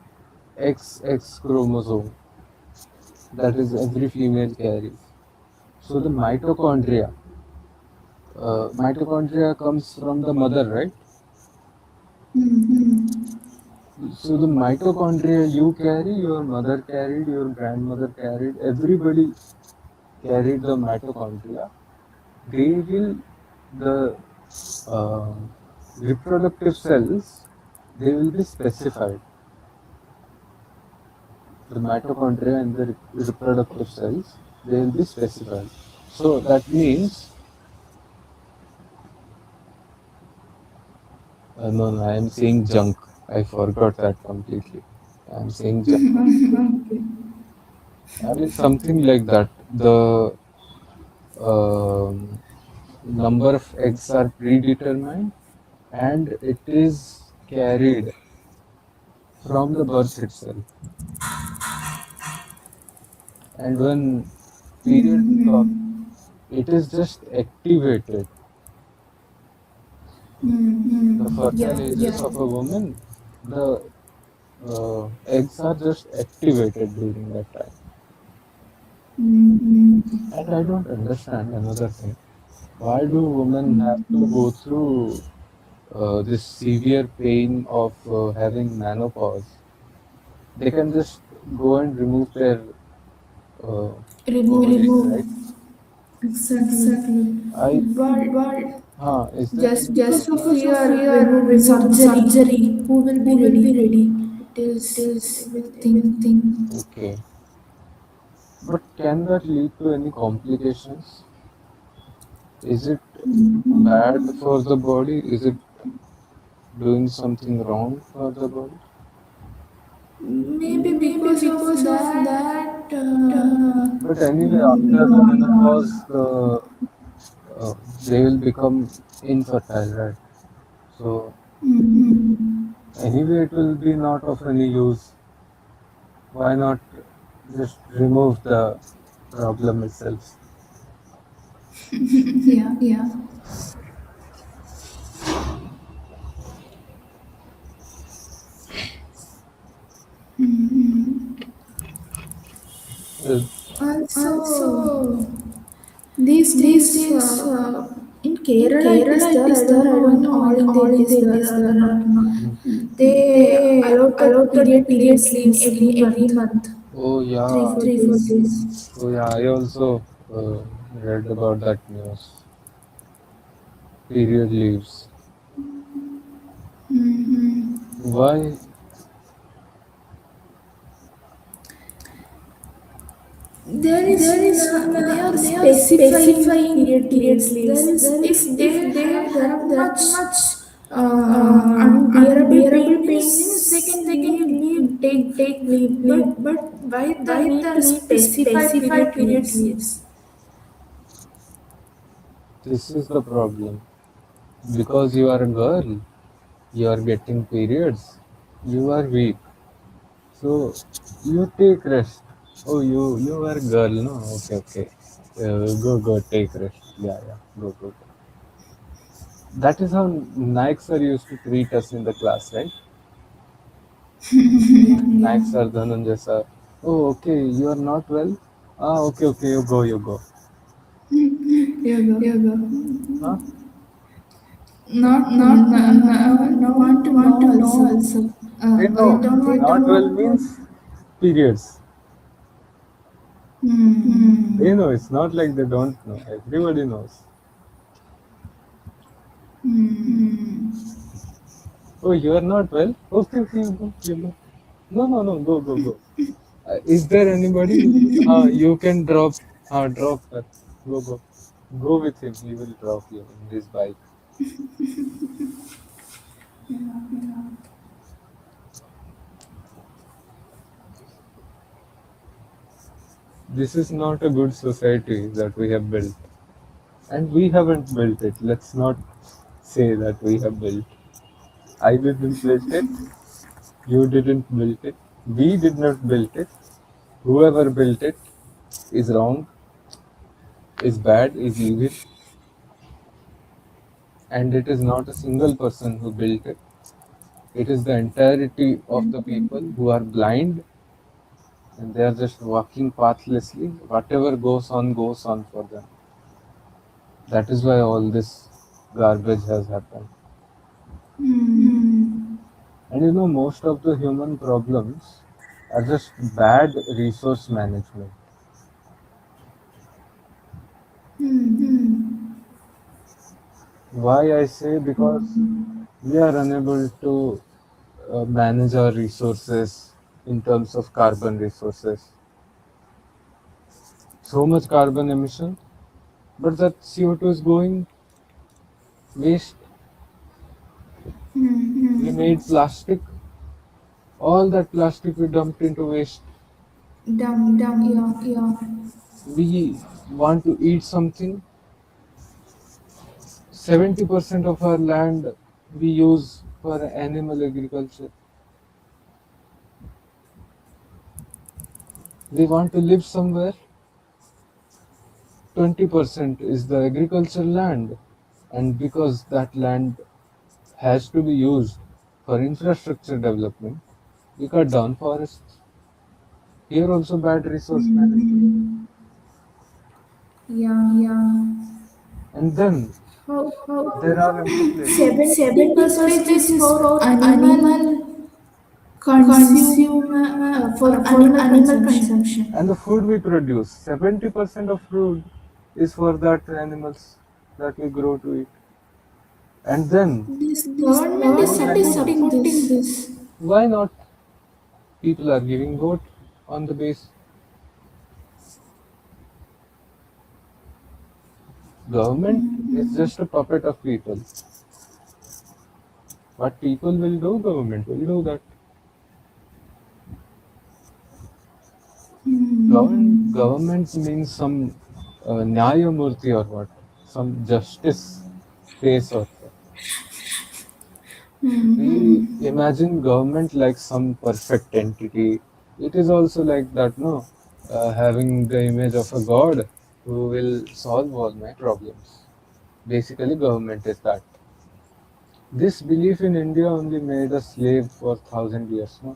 XX chromosome that is every female carries. So the mitochondria comes from the mother, right? So the mitochondria you carry, your mother carried, your grandmother carried, everybody carried the mitochondria. They will, the uh, reproductive cells, they will be specified. The mitochondria and the reproductive cells, they will be specified. So that means, no, no, I am saying junk. I forgot that completely. I am saying junk. I mean something like that. The um, number of eggs are predetermined and it is carried from the birth itself. And when period comes, it is just activated. The fertile ages of a woman, the eggs are just activated during that time. And I don't understand another thing. Why do women have to go through this severe pain of having menopause? They can just go and remove their uh, ovaries, right?
Exactly.
I,
But
is there
just
any
because of
particular?
fear removing surgery, who will be ready? It is everything.
Okay, but can that lead to any complications? Is it bad for the body? Is it doing something wrong for the body?
Maybe because of that.
But anyway, after the menopause, they will become infertile, right? So anyway, it will be not of any use. Why not just remove the problem itself?
Yeah.
Uh,
Also, these days in Kerala it is there. I don't know in all India it is there or not. They allotted period leaves in every month,
oh
three
yeah,
four days.
oh yeah. I also read about that news. Period leaves. Why?
They are specifying period leaves. There is if they have that much unbearable pain means they can take leave. But why the need to specify period leaves?
This is the problem. Because you are a girl, you are getting periods, you are weak. So you take rest. Oh, you are a girl, no? Okay, okay. Go take rest. Yeah, yeah. Go. That is how Naik sir used to treat us in the class, right? Naik sir, Dhananjay sir. Oh, okay. You are not well. Ah, okay, okay. You go.
You go.
Huh?
No one want to know also.
They
They
know.
don't want to
Not well
know.
means periods.
Hmm.
They know. It's not like they don't know. Everybody knows. Oh, you are not well? Okay, okay, you go. No, go. Is there anybody? You can drop her. Go. Go with him. He will drop you in his bike. This is not a good society that we have built. And we haven't built it. Let's not say that we have built. I didn't build it. You didn't build it. We did not build it. Whoever built it is wrong, is bad, is evil, and it is not a single person who built it. It is the entirety of the people who are blind and they are just walking pathlessly. Whatever goes on for them. That is why all this garbage has happened. And most of the human problems are just bad resource management. Why I say? Because we are unable to manage our resources in terms of carbon resources. So much carbon emission, but that CO2 is going waste. We made plastic, all that plastic we dumped into waste.
Yeah.
We want to eat something, 70% of our land we use for animal agriculture. We want to live somewhere, 20% is the agriculture land. And because that land has to be used for infrastructure development, we cut down forests. Here also bad resource management.
Yeah.
And then
How
there are empty places.
70 percentage is for
Animal
animal consumption.
and the food we produce, 70% of food is for that animals that we grow to eat. And then
This
this
government is
government is
supporting
supporting
this.
this. Why not? People are giving vote on the base. Government is just a puppet of people. What people will do, government will do that. Government means some Nyaya Murti or what? Some justice face or what? We imagine government like some perfect entity. It is also like that, no? Having the image of a god who will solve all my problems. Basically, government is that. This belief in India only made us slave for 1,000 years, no?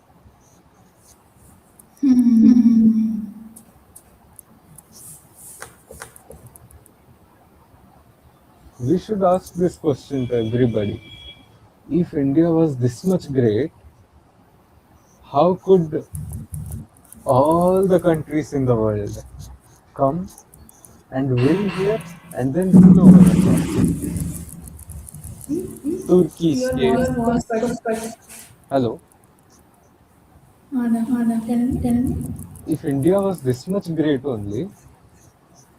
We should ask this question to everybody. If India was this much great, how could all the countries in the world come and win here and then rule over us? Turkey came.
Your voice cut.
Hello.
Tell me.
If India was this much great only,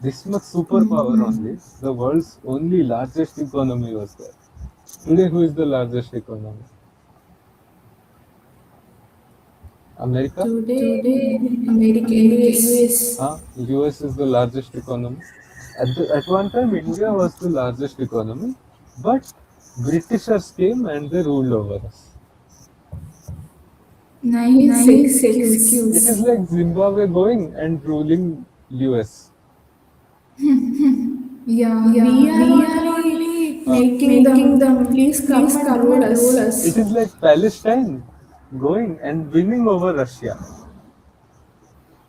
this much superpower only, the world's only largest economy was there. Today, who is the largest economy? America?
Today,
America,
America, US.
US is the largest economy. At one time, India was the largest economy, but Britishers came and they ruled over us.
Nice
It is
excuse.
like Zimbabwe going and ruling US.
Yeah, we are only making them. Please come and rule
It
us.
is like Palestine going and winning over Russia.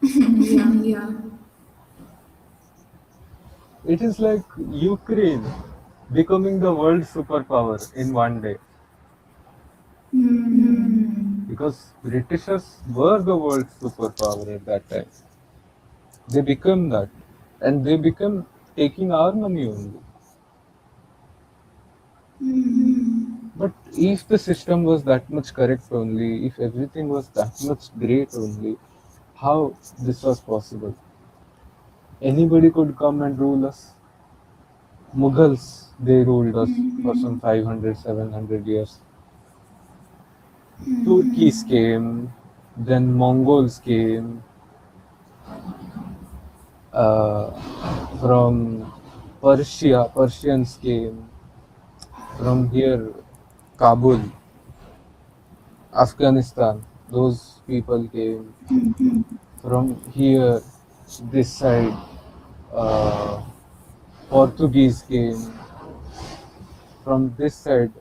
Yeah.
It is like Ukraine becoming the world superpower in one day. Because Britishers were the world superpower at that time. They became that. And they became taking our money only. But if the system was that much correct only, if everything was that much great only, how this was possible? Anybody could come and rule us. Mughals, they ruled us for some 500, 700 years. Turkeys came, then Mongols came, uh, from Persians came, from here, Kabul. Afghanistan. Those people came from here, this side. Uh, Portuguese came from this side.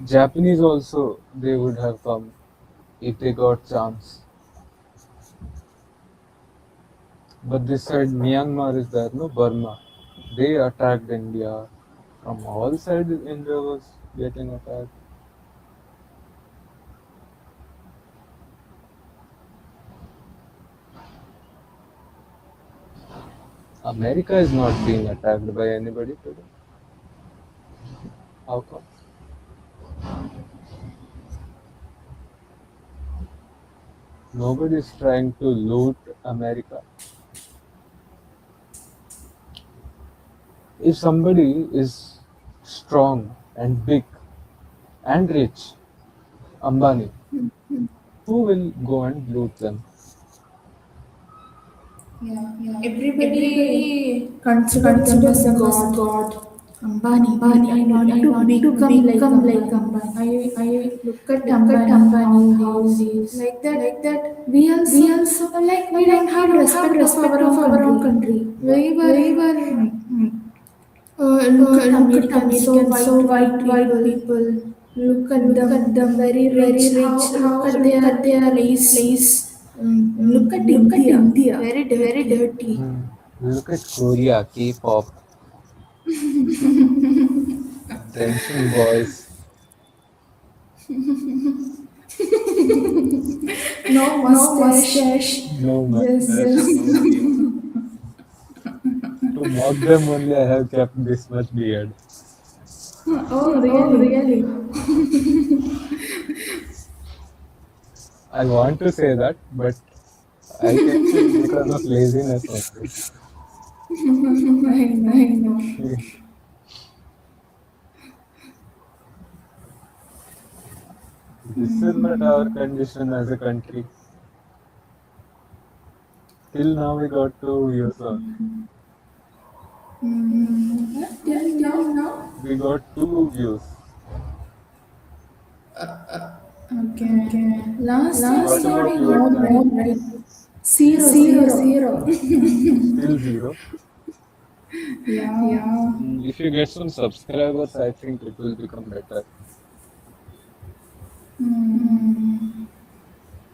Japanese also they would have come if they got chance. But this side Myanmar is there, no Burma. They attacked India. From all sides India was getting attacked. America is not being attacked by anybody today. How come? Nobody is trying to loot America. If somebody is strong and big and rich, Ambani, who will go and loot them?
Yeah, everybody
Everybody
consider them
consider
as
them as
God.
God.
Ambani,
Ambani,
I want
I
to
want to
become like
become like
Ambani.
Ambani.
I
I
look at
look at
Ambani, how
Ambani, how
he's
he's
like that.
like that.
We also
We also
like we don't
like we
have
don't have
respect of
respect
our
of
own
our own
country.
country.
We
We
were
were
look at
look at
Americans, so
Americans, so
white
white
people.
people.
Look at
Look at
them,
them,
very
very
rich.
rich.
Look
How
at
look
their
at their
place.
place.
Look at
Look at
India,
India,
very
very
dirty.
dirty. Look at Korea, K-pop, dancing boys.
No
No
mustache,
mustache. No mustache,
just
no beard. To mock them only, I have kept this much beard.
oh
Oh,
really?
really? I want to say that, but I kept it because of laziness only.
I
I
know.
know. This is not our condition as a country. Till now, we got 2 views only.
Till
Till
now,
now, we got 2 views.
okay.
Okay.
Last
Last
year
what
we got
about your
more,
channel?
right? Zero,
Zero,
zero.
zero. Still zero.
Yeah.
Yeah. If you get some subscribers, I think it will become better. Hmm.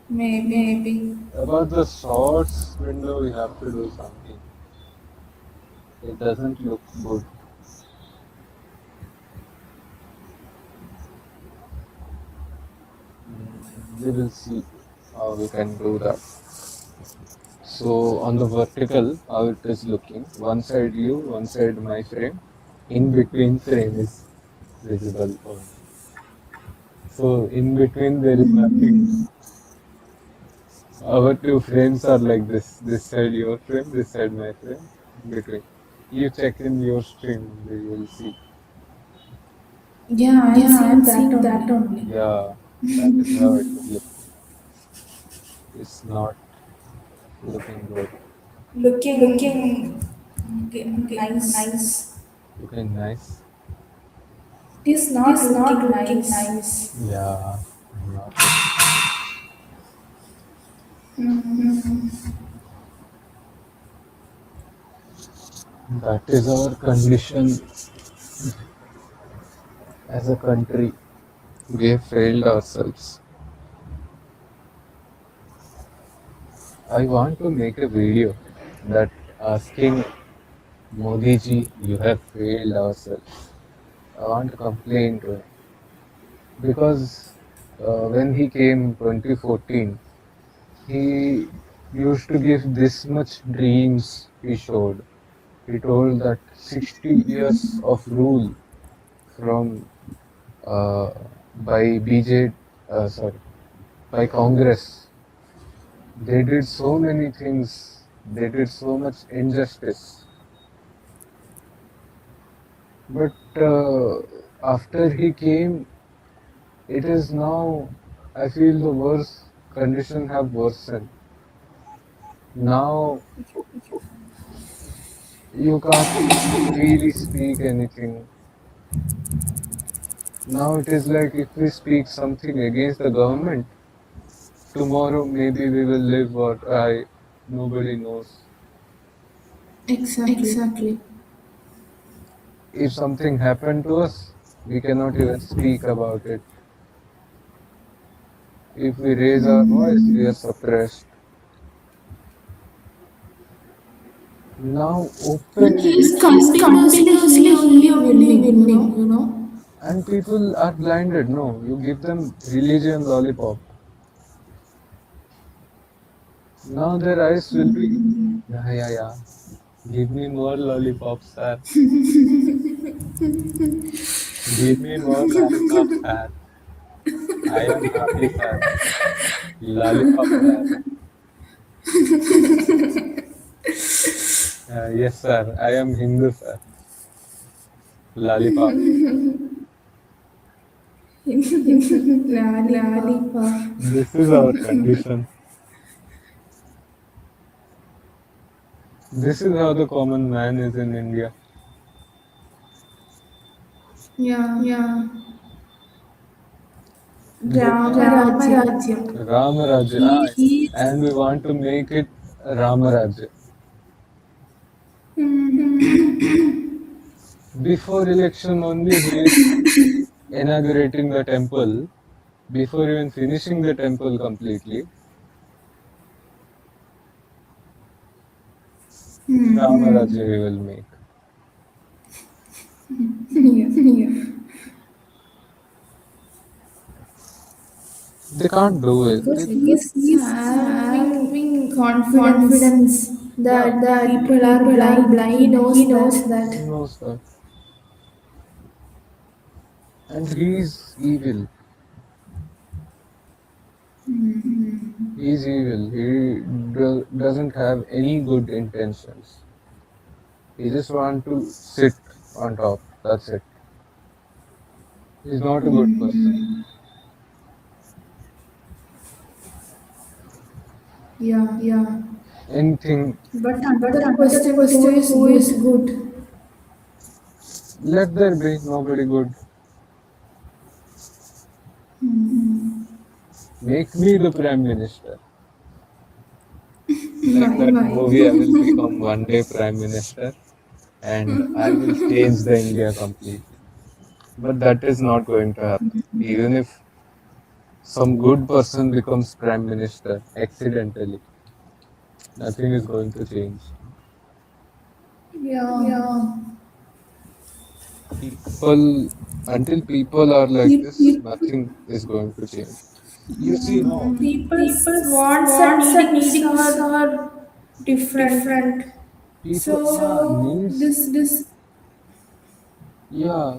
Maybe.
Maybe. About the shorts window, we have to do something. It doesn't look good. We will see how we can do that. So on the vertical, how it is looking, one side you, one side my frame, in between frame is visible only. So in between there is nothing. Our two frames are like this side your frame, this side my frame, in between. You check in your stream, you will see.
Yeah, I'm
Yeah, I'm
seeing that
seeing that
only.
only. Yeah, that is how it is looking. It's not looking good.
Looking
Looking
nice.
nice. Looking nice.
It is
It
not
is not
looking
looking
nice.
nice. Yeah, not looking. Mm, that is our condition as a country. We have failed ourselves. I want to make a video that asking Modi ji, you have failed ourselves. I want to complain to him because when he came 2014, he used to give this much dreams he showed. He told that 60 years of rule from uh, by sorry, by Congress. They did so many things. They did so much injustice. But after he came, it is now, I feel the worst condition have worsened. Now you can't freely speak anything. Now it is like if we speak something against the government, tomorrow maybe we will live or die. Nobody knows.
Exactly.
If something happened to us, we cannot even speak about it. If we raise our voice, we are suppressed. Now, openly,
He's continuously only winning, you know.
and people are blinded. No, you give them religion lollipop. Now their eyes will be, yeah, yeah, yeah. Give me more lollipops, sir. Give me more lollipops, sir. I am happy, sir. Lollipop, sir. Yes, sir. I am Hindu, sir. Lollipop.
Lollipop.
This is our condition. This is how the common man is in India.
Yeah.
They
Ramarajya.
Ramarajya.
He's
And we want to make it Ramarajya. Before election only, he is inaugurating the temple. Before even finishing the temple completely, Ramarajya he will make.
yeah.
They can't do it.
Because he's having confidence
Yeah,
that the people are blind. He knows that.
he knows that. And he's evil. He's evil. He doesn't have any good intentions. He just want to sit on top. That's it. He's not a good person.
Yeah.
Anything,
But another question, who is good?
let there be nobody good. Make me the prime minister. Like that
Why?
movie, I will become one day prime minister and I will change the India completely. But that is not going to happen. Even if some good person becomes prime minister accidentally, nothing is going to change.
Yeah.
People, until people are like this, nothing is going to change. You see, no,
People's wants and needings are different.
people, yeah,
So
needs, yeah,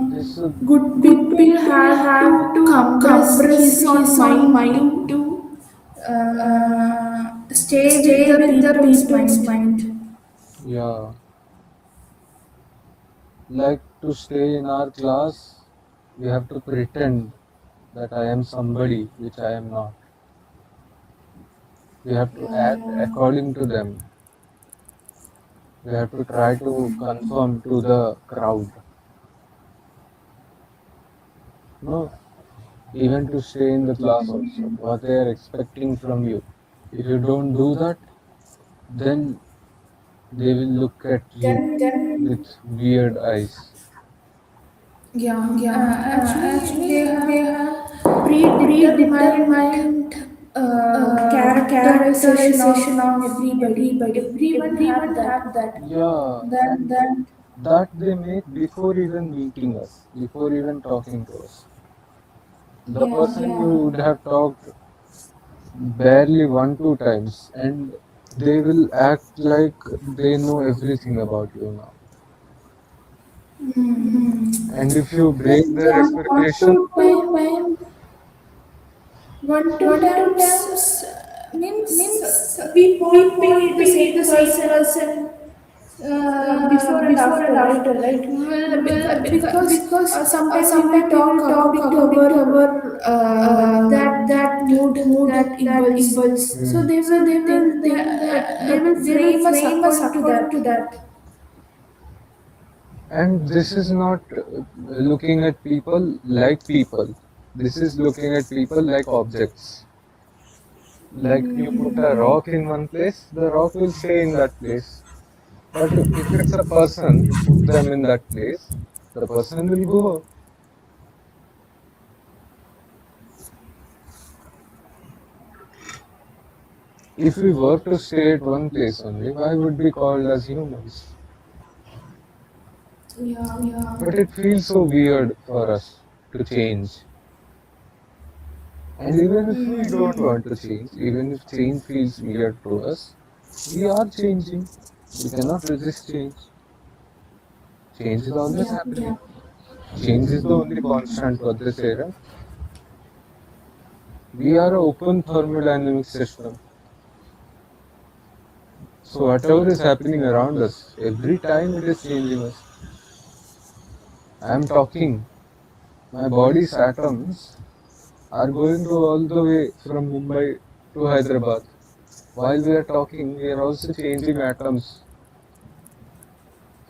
this
good people have to compress his own mind to stay with the people's mind.
yeah, like to stay in our class, we have to pretend that I am somebody which I am not. We have to act according to them. We have to try to conform to the crowd. No, even to stay in the class also, what they are expecting from you. If you don't do that, then they will look at you with weird eyes.
Yeah, actually, they have predetermined
Predetermined
characterization of
characterization of
everybody.
everybody.
Everyone have
Everyone
that.
have that. Yeah, and that they make before even meeting us, before even talking to us. The person you would have talked barely one, two times, and they will act like they know everything about you now. And if you break
Then
their
one
expectation,
two time, one two
one, two
times
times
means
means
we
we
won't
won't
be
be
the
the
same
same
person
person
before and
before and
after,
after,
right?
right?
Because
Because
sometimes we will
sometimes we
talk
will talk
according to
according to
our
our
that mood
that
impulse.
impulse.
So they
So
will
they will
think
think
that
that
they will
they will
frame us
frame us
according to
according
that.
to that. And this is not looking at people like people. This is looking at people like objects. Like you put a rock in one place, the rock will stay in that place. But if it's a person, you put them in that place, the person will go. If we were to stay at one place only, why would we called as humans?
Yeah.
But it feels so weird for us to change. And even if we don't want to change, even if change feels weird to us, we are changing. We cannot resist change. Change is always
Yeah.
happening. Change is the only constant for this era. We are an open thermodynamic system. So whatever is happening around us, every time it is changing us. I am talking. My body's atoms are going to all the way from Mumbai to Hyderabad. While we are talking, we are also changing atoms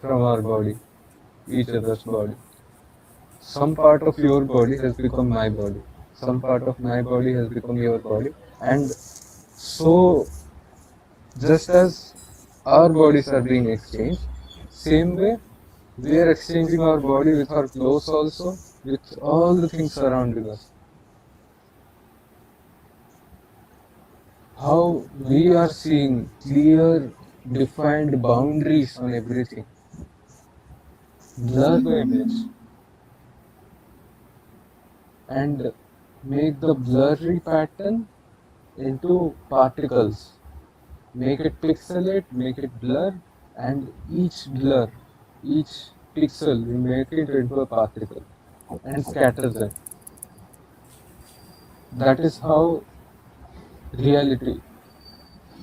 from our body, each other's body. Some part of your body has become my body. Some part of my body has become your body. And so, just as our bodies are being exchanged, same way we are exchanging our body with our clothes also, with all the things surrounding us. How we are seeing clear, defined boundaries on everything. Blur the image and make the blurry pattern into particles. Make it pixelate, make it blur, and each blur, each pixel, we make it into a particle and scatter them. That is how reality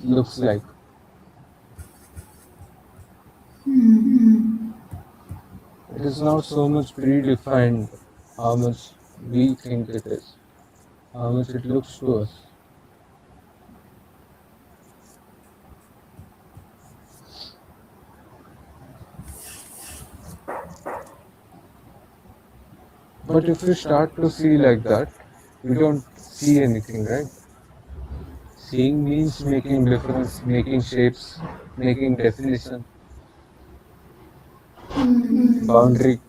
looks like. It is not so much predefined how much we think it is, how much it looks to us. But if we start to see like that, we don't see anything, right? Seeing means making difference, making shapes, making definition, boundary.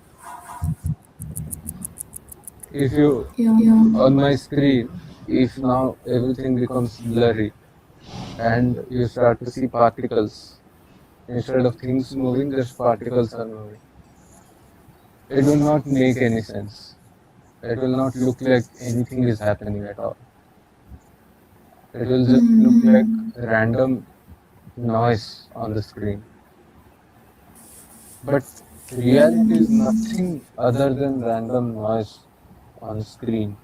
If you,
Yeah.
on my screen, if now everything becomes blurry and you start to see particles, instead of things moving, just particles are moving. It will not make any sense. It will not look like anything is happening at all. It will just look like random noise on the screen. But reality is nothing other than random noise on screen.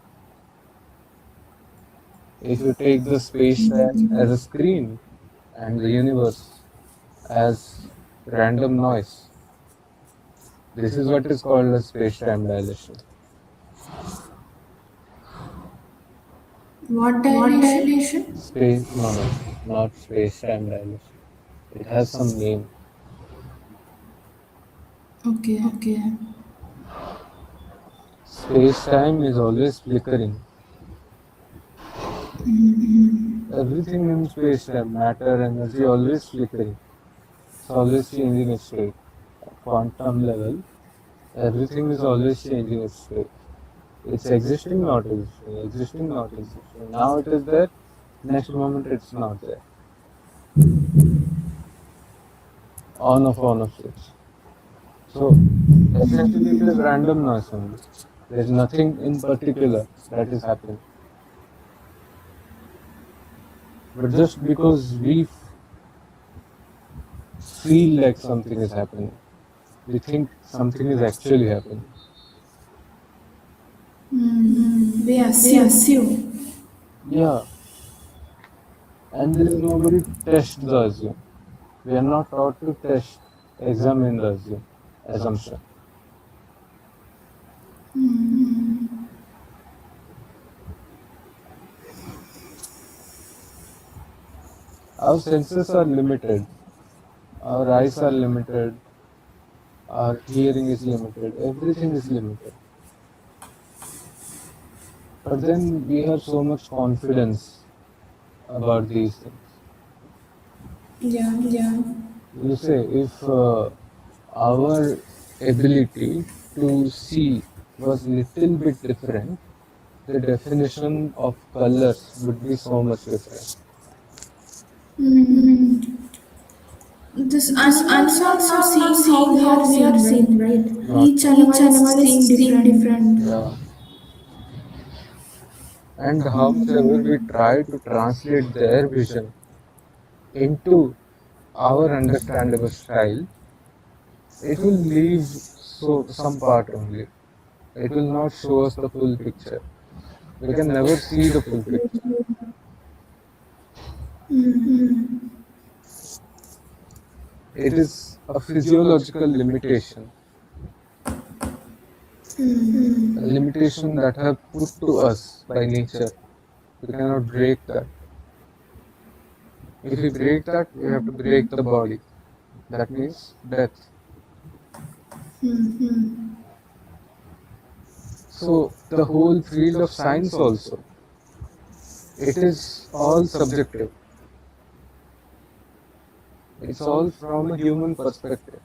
If you take the space-time as a screen and the universe as random noise, this is what is called as space-time dilation.
What dilation?
Space, no, not space-time dilation. It has some name.
Okay.
Space-time is always flickering. Everything in space-time, matter, energy, always flickering. It's always changing its state. At quantum level, everything is always changing its state. It's existing, not existing, existing, not existing. Now it is there, next moment it's not there. On off switch. So essentially it is random noise only. There's nothing in particular that is happening. But just because we feel like something is happening, we think something is actually happening.
We assume.
Yeah, and there is nobody to test the assumption. We are not taught to test, examine the assumption. Our senses are limited. Our eyes are limited. our hearing is limited, everything is limited. But then we have so much confidence about these things.
Yeah, yeah.
You say if our ability to see was little bit different, the definition of colors would be so much different.
Mm. These
These
animals are
animals
not
are not
seeing how
seeing
we
how
are
we are
seeing,
seeing,
right?
right?
Each
Each
animal is
animal is
seeing
seeing
different.
different. Yeah. And however we try to translate their vision into our understandable style, it will leave some part only. It will not show us the full picture. We can never see the full picture.
Mm.
It is a physiological limitation, a
Mm.
limitation that have put to us by nature. We cannot break that. If we break that, we have to break the body. That means death.
Mm.
So the whole field of science also, it is all subjective. It's all from a human perspective.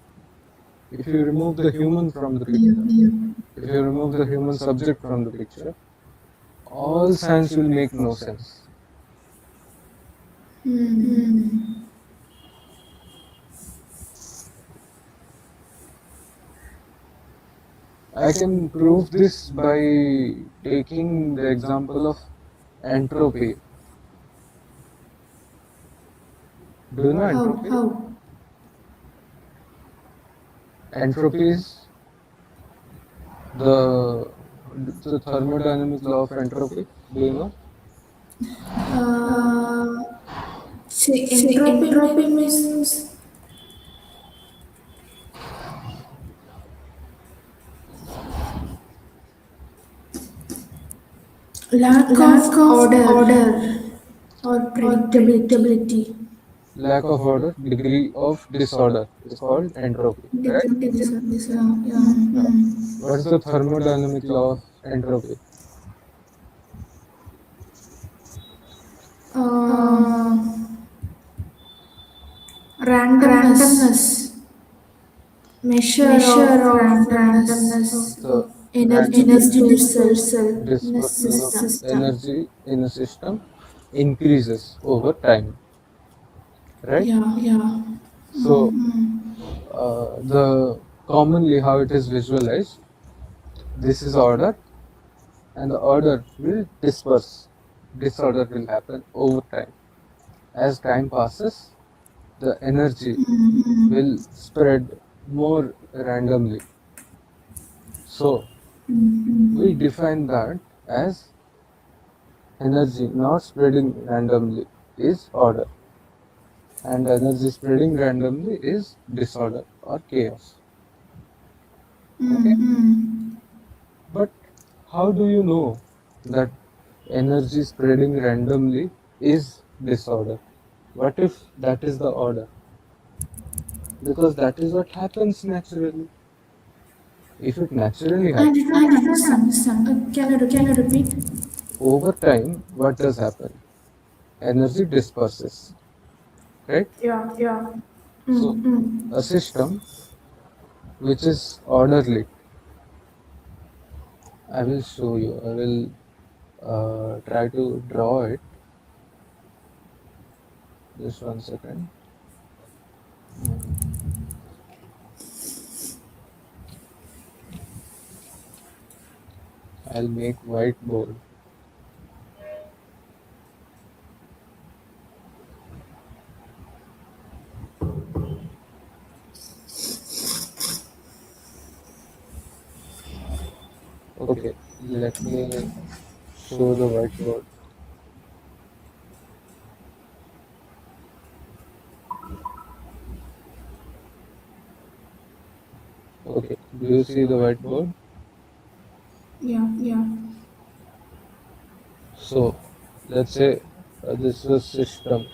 If you remove the human from the
Yeah,
picture,
yeah.
if you remove the human subject from the picture, all science will make no sense.
Mm.
I can prove this by taking the example of entropy. Do you know
How?
entropy?
How?
Entropy is the the thermodynamic law of entropy. Do you know?
Uh,
Uh,
See,
See,
entropy
entropy
means
means
lack
lack
of
of
order
order
or
or
predictability.
predictability. Lack of order, degree of disorder is called entropy, right?
Yeah, yeah.
Yeah. What is the thermodynamic law of entropy?
Uh,
Uh,
Randomness.
Randomness,
Measure
measure
of
of
randomness
randomness,
of
the
energy
energy
dispersal
dispersal,
in a
dispersal of
system.
energy in a system increases over time, right?
Yeah.
Yeah. So,
Mm.
the commonly how it is visualized, this is order, and the order will disperse. Disorder will happen over time. As time passes, the energy will spread more randomly. So, we define that as energy not spreading randomly is order, and energy spreading randomly is disorder or chaos. Okay?
Mm.
But how do you know that energy spreading randomly is disorder? What if that is the order? Because that is what happens naturally. If it naturally
I
happens,
did not
I did not
understand.
understand.
Can you
Can you
repeat?
repeat? Over time, what does happen? Energy disperses, right?
Yeah.
Yeah. So,
Mm.
a system which is orderly, I will show you. I will try to draw it. Just 1 second. Mm, I'll make whiteboard. Okay, let me show the whiteboard. Okay, do you see the whiteboard?
Yeah.
Yeah. So, let's say this is a system.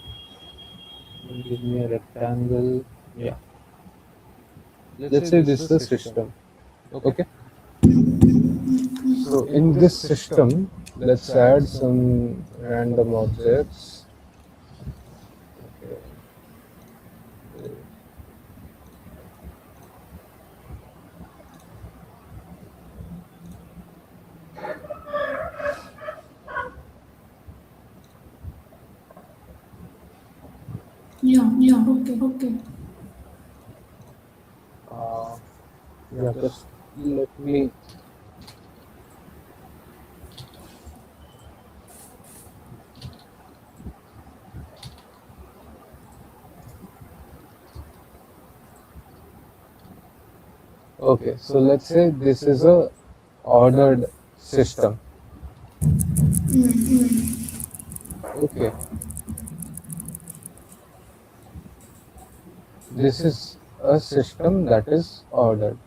Give me a rectangle. Yeah. Let's say this is a system. Okay. So in this system, let's add some random objects. Okay.
Yeah, okay.
Uh, yeah, just let me. Okay, so let's say this is a ordered system. Okay, this is a system that is ordered.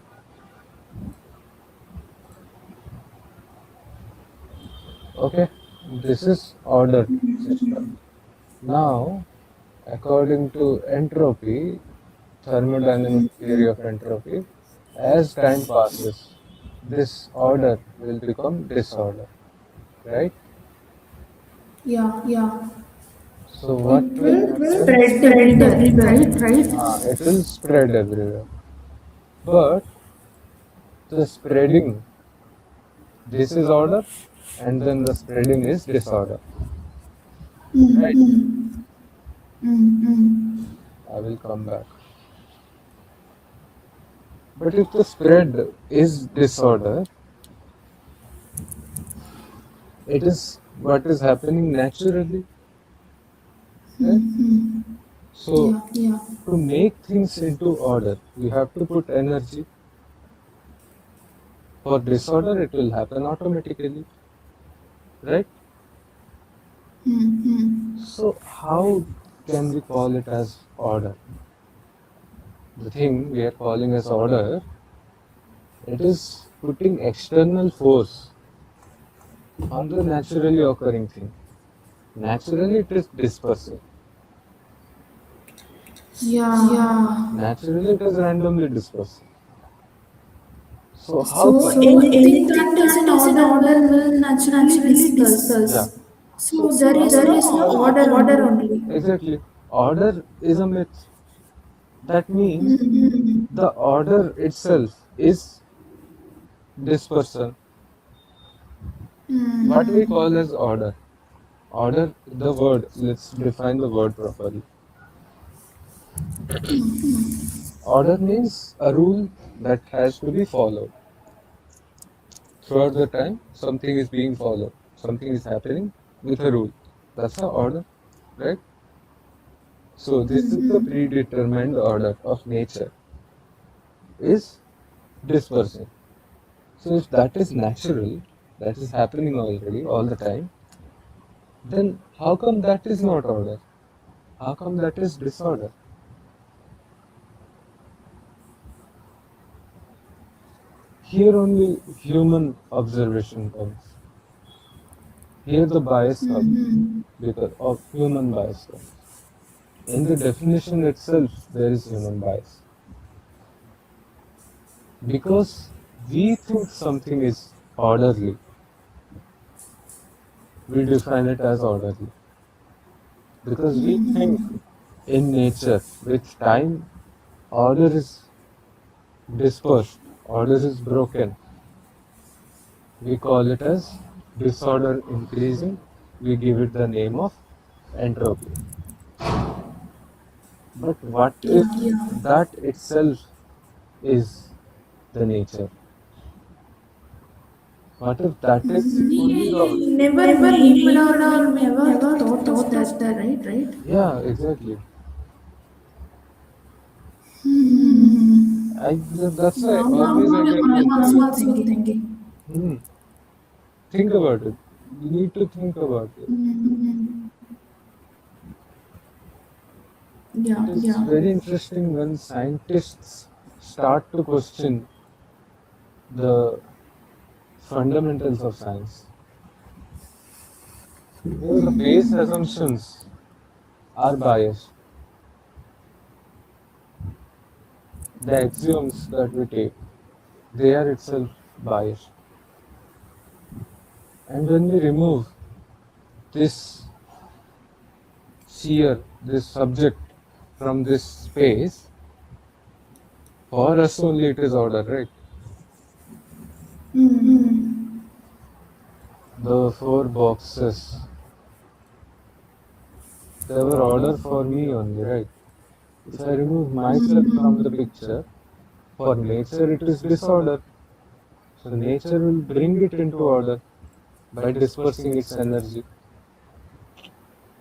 Okay, this is ordered system. Now, according to entropy, thermodynamic theory of entropy, as time passes, this order will become disorder, right?
Yeah.
So what
It
will
will
happen?
spread everywhere, right?
It will spread everywhere. But the spreading, this is order, and then the spreading is disorder, right? I will come back. But if the spread is disorder, it is what is happening naturally, right? So
Yeah.
to make things into order, you have to put energy. For disorder, it will happen automatically, right? So how can we call it as order? The thing we are calling as order, it is putting external force on the naturally occurring thing. Naturally, it is dispersing.
Yeah.
Naturally, it is randomly dispersing. So how
So
come?
anything that is in order will naturally disperse.
Yeah. So
So there is
how?
no order only.
Exactly. Order is a myth. That means the order itself is dispersion. What we call as order. Order, the word, let's define the word properly. Order means a rule that has to be followed. Throughout the time, something is being followed. Something is happening with a rule. That's the order, right? So this is the predetermined order of nature, is dispersing. So if that is natural, that is happening already all the time, then how come that is not order? How come that is disorder? Here only human observation comes. Here the bias comes because of human bias comes. In the definition itself, there is human bias. Because we think something is orderly, we define it as orderly. Because we think in nature, with time, order is dispersed, order is broken. We call it as disorder increasing. We give it the name of entropy. But what if
Yeah.
that itself is the nature? What if that is only the order?
We never named or we never thought of that, right?
Yeah, exactly. That's why
Now
always I get
I'm also
confused.
thinking.
Hmm. Think about it. You need to think about it. It
Yeah.
is very interesting when scientists start to question the fundamentals of science. The base assumptions are biased. the axioms that we take, they are itself biased. And when we remove this sphere, this subject from this space, for us only it is order, right? The four boxes, they were order for me only, right? If I remove myself from the picture, for nature it is disorder. So nature will bring it into order by dispersing its energy.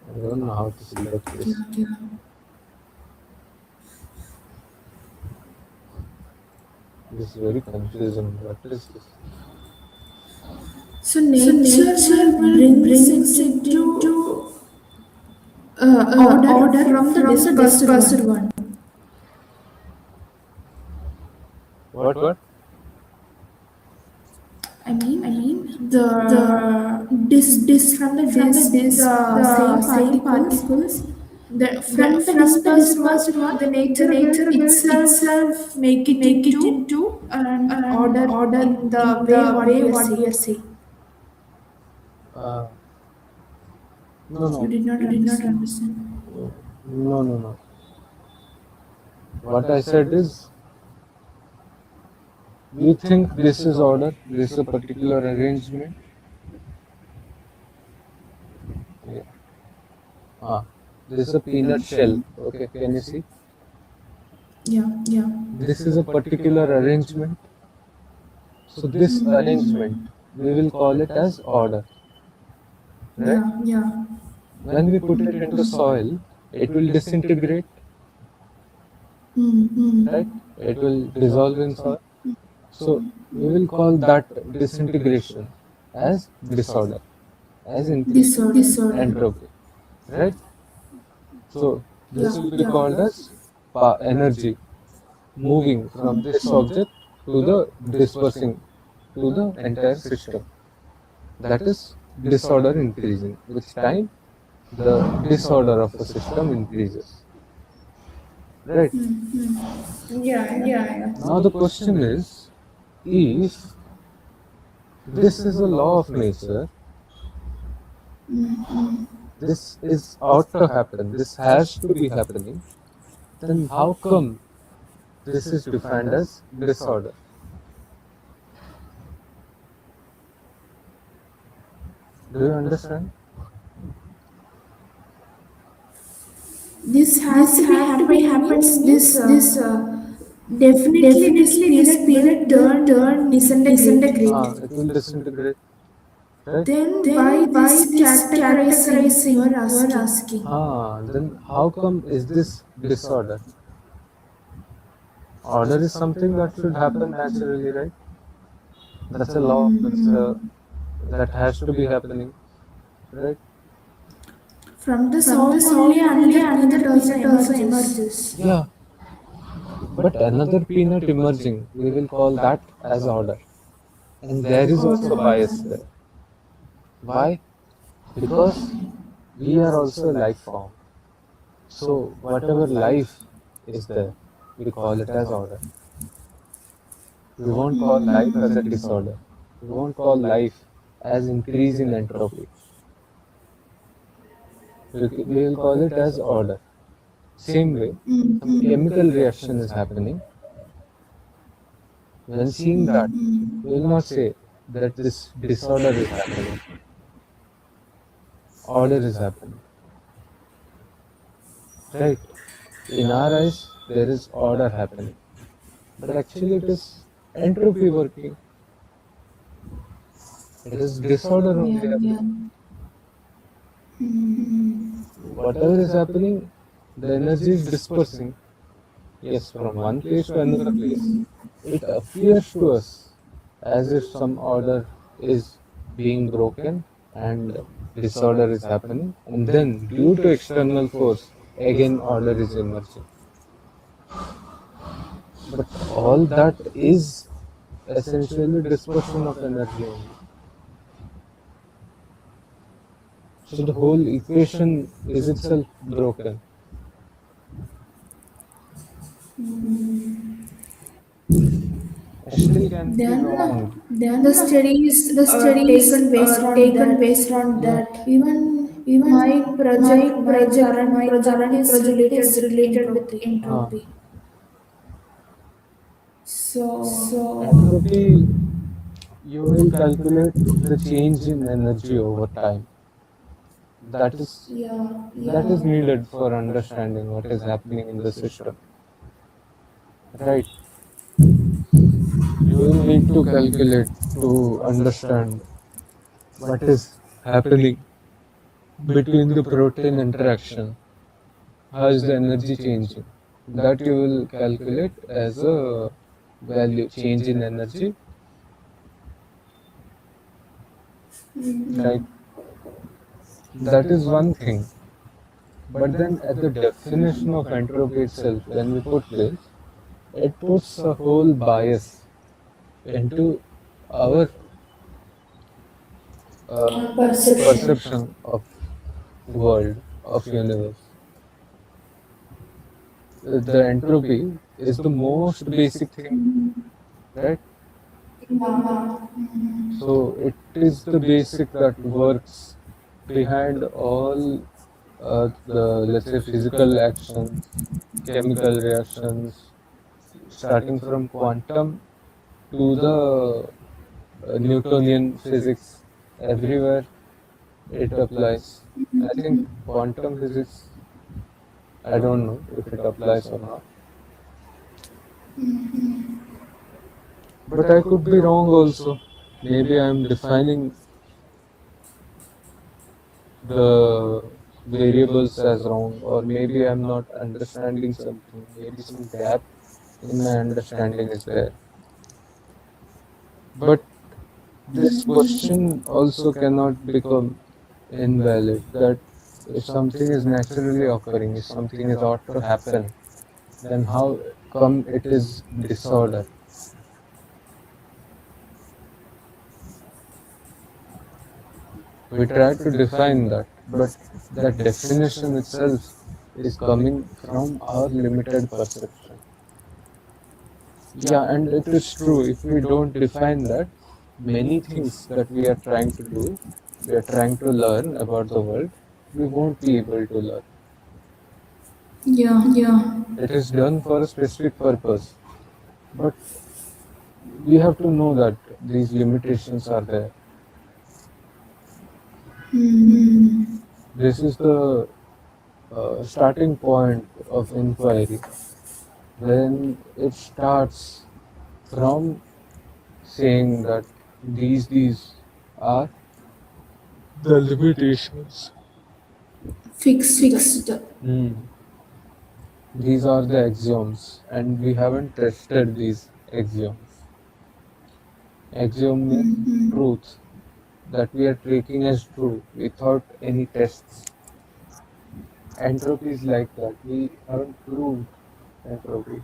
I don't know how to see that case.
Yeah.
This is very confusing. What is this?
So
So
nature
nature will
brings
brings
it
it
into
into
order
order
from the
from the
dispersed
dispersed
one.
one. What?
I
I
mean,
mean,
the
the
disk from the
from the
disk,
disk,
the
the
same
same
particles.
particles,
From the
from the
dispersed one,
dispersed one,
the
the
nature will
nature will
itself
itself
make it
make it
into
into
an
an
order
order
in the
in
way
the
what
way
we are
what we are
saying.
saying. Uh, no,
You
no,
did not
you did not
understand.
understand. No. What I said is, we think this is order, this is a particular arrangement. Yeah. Ah, this is a peanut shell. Okay, can you see?
Yeah.
Yeah. This is a particular arrangement. So this arrangement, we will call it as order, right?
Yeah.
Yeah. When we put it into soil, it will disintegrate, right? It will dissolve in soil. So we will call that disintegration as disorder, as increase in
Disorder.
entropy, right? So this
Yeah.
will be called as energy moving from this object to the dispersing to the entire system. That is disorder increasing. With time, the disorder of a system increases. Right?
Yeah.
Now the question is, if this is a law of nature, this is ought to happen, this has to be happening, then how come this is defined as disorder? Do you understand?
This have
This
to be
have to be
happening means
happening means this
definitely this
definitely this
spirit will
spirit will
turn
turn
disintegrate.
disintegrate. It will disintegrate, right?
Then why
Then why
this
this
categorizing you are
categorizing you are
asking?
asking? Then how come is this disorder? Order is something that should happen naturally, right? That's a law. That has to be happening, right?
From the
From the
soil
soil
only
only
another
another
peanut also
peanut also
emerges.
emerges. Yeah, but another peanut emerging, we will call that as order. And there is also
Order.
bias there. Why? Because we are also a life form. So whatever life is there, we call it as order. We won't call life as a disorder. We won't call life as increase in entropy. We will call it as order. Same way, some chemical reaction is happening. When seeing that, we will not say that this disorder is happening. Order is happening. Right? In our eyes, there is order happening. But actually, it is entropy working. It is disorder only
Yeah.
happening. Whatever is happening, the energy is dispersing. Yes, from one place to another place. It appears to us as if some order is being broken and disorder is happening, and then due to external force, again order is emerging. But all that is essentially dispersion of energy only. So the whole equation is itself broken. can be
Then
wrong.
the studies
Taken
taken
based
based
on
on
that.
that. Even
Even
my
my
project
current
is
project
related
is
with
related with
entropy.
entropy.
So
Entropy, you will calculate the change in energy over time. That is that is needed for understanding what is happening in the system. Right? You will need to calculate to understand what is happening between the protein interaction. How is the energy changing? That you will calculate as a value change in energy, right? That is one thing. But then at the definition of entropy itself, when we put this, it puts a whole bias into our
perception.
perception of world, of universe. The entropy is the most basic thing, right?
Yeah.
So it is the basic that works behind all the, let's say, physical actions, chemical reactions, starting from quantum to the Newtonian physics. Everywhere it applies. I think quantum physics, I don't know if it applies or not. But I could be wrong also. Maybe I'm defining the variables as wrong, or maybe I'm not understanding something. Maybe some gap in my understanding is there. But this question also cannot become invalid, that if something is naturally occurring, if something is ought to happen, then how come it is disorder? We try to define that, but that definition itself is coming from our limited perception. Yeah, and it is true, if we don't define that, many things that we are trying to do, we are trying to learn about the world, we won't be able to learn.
Yeah.
It is done for a specific purpose, but we have to know that these limitations are there. This is the starting point of inquiry, when it starts from saying that these are the limitations.
Fixed.
Hmm. These are the axioms, and we haven't tested these axioms. Axiom means truth that we are taking as true without any tests. Entropy is like that. We haven't proved entropy.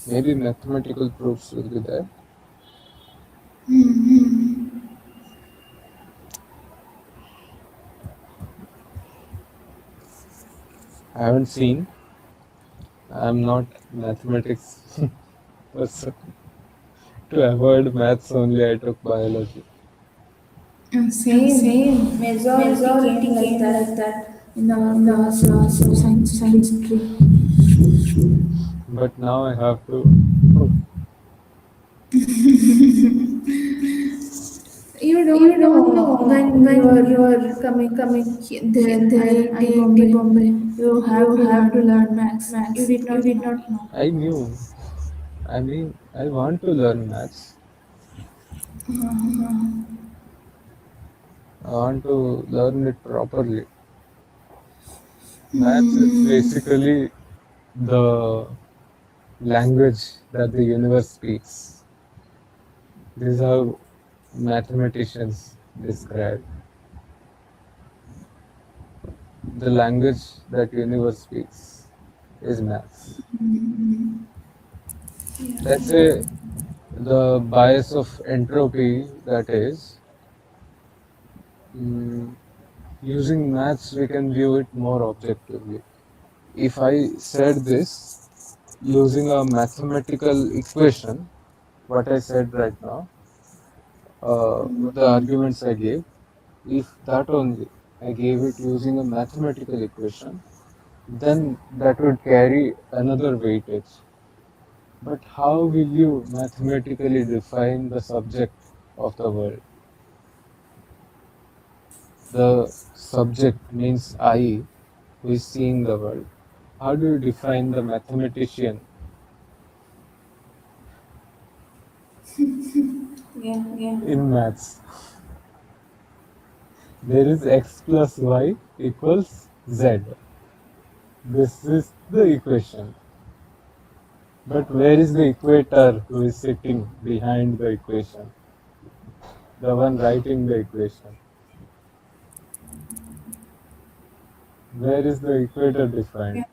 Maybe mathematical proofs will be there. I haven't seen. I'm not mathematics person. To avoid maths only, I took biology.
Same.
Same.
Majority
Majority
came like
came like
that
that
in our
in our
class
class
of
of
science
science
stream.
stream. But now I have to.
You
You
don't
don't
know
know
when you
when
are
you are
coming
coming
there,
there,
IIT
IIT
Bombay.
Bombay.
You have
You
to
have to
learn
learn
maths. You
maths.
did
You
not
did
know.
not know. I knew. I mean, I want to learn maths. I want to learn it properly. Maths is basically the language that the universe speaks. This is how mathematicians describe the language that universe speaks is maths. Let's say the bias of entropy, that is, mm, using maths we can view it more objectively. if I said this using a mathematical equation, what I said right now, the arguments I gave, if that only I gave it using a mathematical equation, then that would carry another weightage. But how will you mathematically define the subject of the world? The subject means I, who is seeing the world. How do you define the mathematician
Yeah.
in maths? There is x plus y equals z. This is the equation. But where is the equator who is sitting behind the equation? The one writing the equation. Where is the equator defined?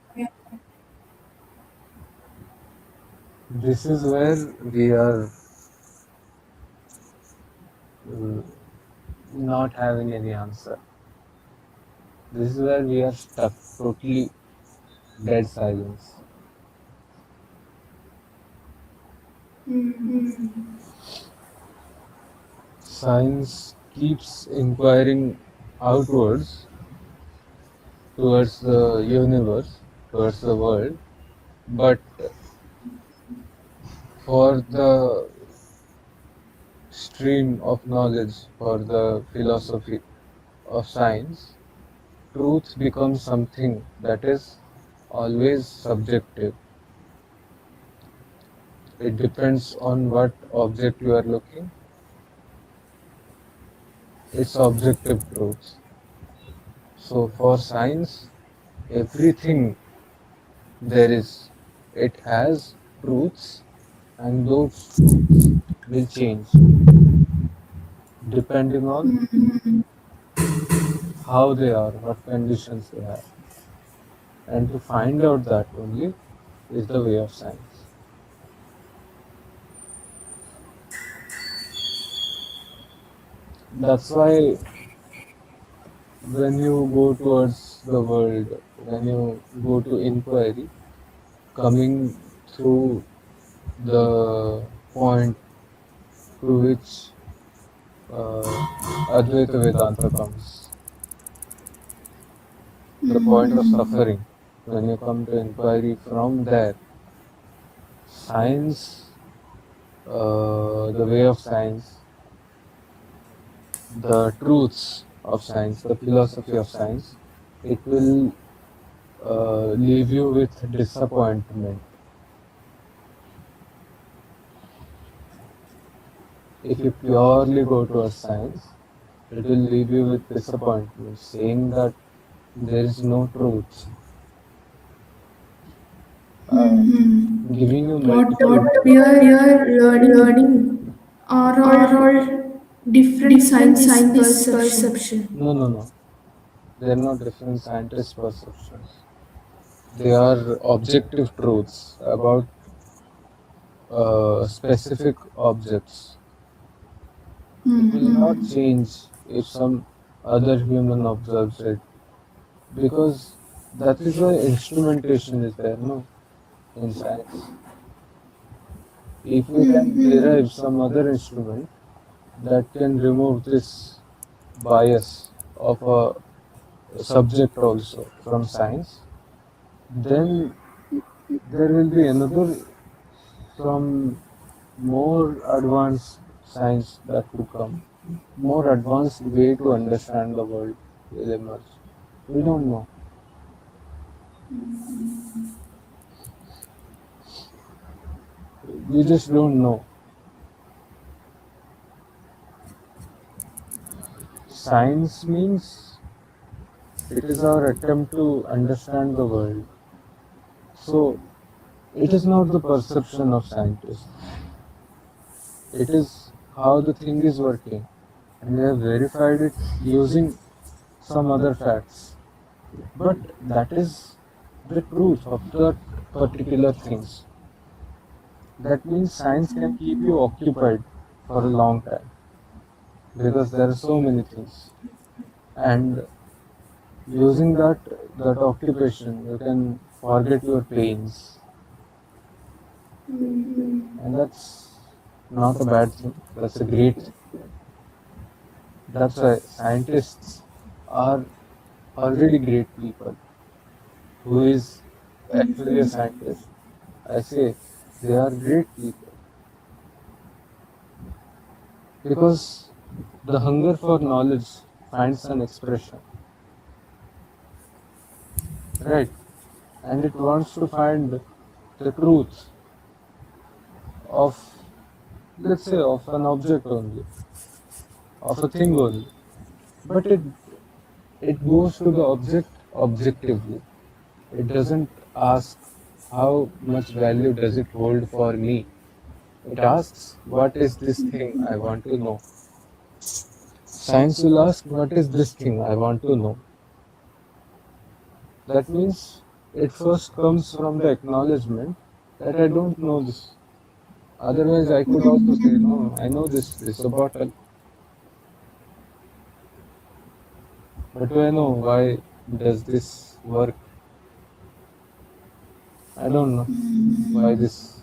This is where we are uh, not having any answer. This is where we are stuck, totally dead silence. Science keeps inquiring outwards towards the universe, towards the world, but for the stream of knowledge, for the philosophy of science, truth becomes something that is always subjective. It depends on what object you are looking. It's objective truths. So for science, everything there is, it has truths, and those truths will change depending on how they are, what conditions they have. And to find out that only is the way of science. That's why when you go towards the world, when you go to inquiry, coming through the point to which Advaita Vedanta comes, the point of suffering, when you come to inquiry from there, science, the way of science, the truths of science, the philosophy of science, it will leave you with disappointment. If you purely go towards science, it will leave you with disappointment, saying that there is no truth, uh, giving you
What
multiple
we
truths.
are learning are all different scientists' perception.
No, no, no. They are not different scientists' perceptions. They are objective truths about specific objects. It will not change if some other human observes it, because that is why instrumentation is there, no, in science. If we can derive some other instrument that can remove this bias of a subject also from science, then there will be another, some more advanced science that would come, more advanced way to understand the world will emerge. We don't know. We just don't know. Science means it is our attempt to understand the world. So it is not the perception of scientists. It is how the thing is working. And they have verified it using some other facts. But that is the truth of that particular things. That means science can keep you occupied for a long time because there are so many things. And using that occupation, you can forget your pains. And that's not a bad thing, that's a great thing. That's why scientists are already great people. Who is actually a scientist? I say they are great people because the hunger for knowledge finds an expression, right? And it wants to find the truth of, let's say, of an object only, of a thing only. But it goes to the object objectively. It doesn't ask how much value does it hold for me. It asks what is this thing I want to know. Science will ask what is this thing I want to know. That means it first comes from the acknowledgement that I don't know this. Otherwise, I could also say, no, I know this. This is a bottle. But do I know why does this work? I don't know why this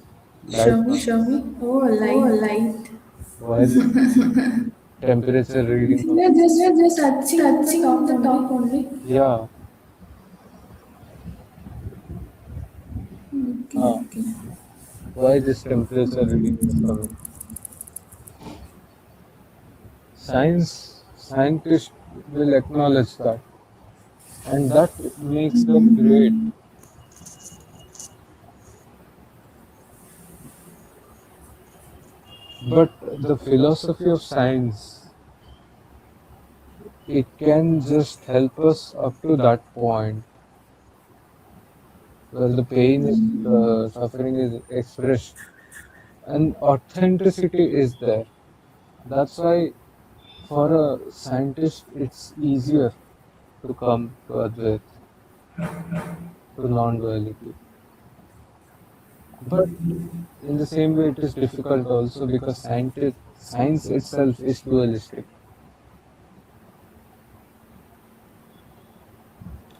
light
Show me.
comes.
Oh, light.
Why this temperature reading
We are
comes.
just touching the top only.
Yeah.
Okay,
Uh,
okay.
why this temperature reading is coming. Scientists will acknowledge that, and that makes them great. But the philosophy of science, it can just help us up to that point where the pain is, the suffering is expressed, and authenticity is there. That's why for a scientist, it's easier to come to Advait, to non-duality. But in the same way, it is difficult also because science itself is dualistic.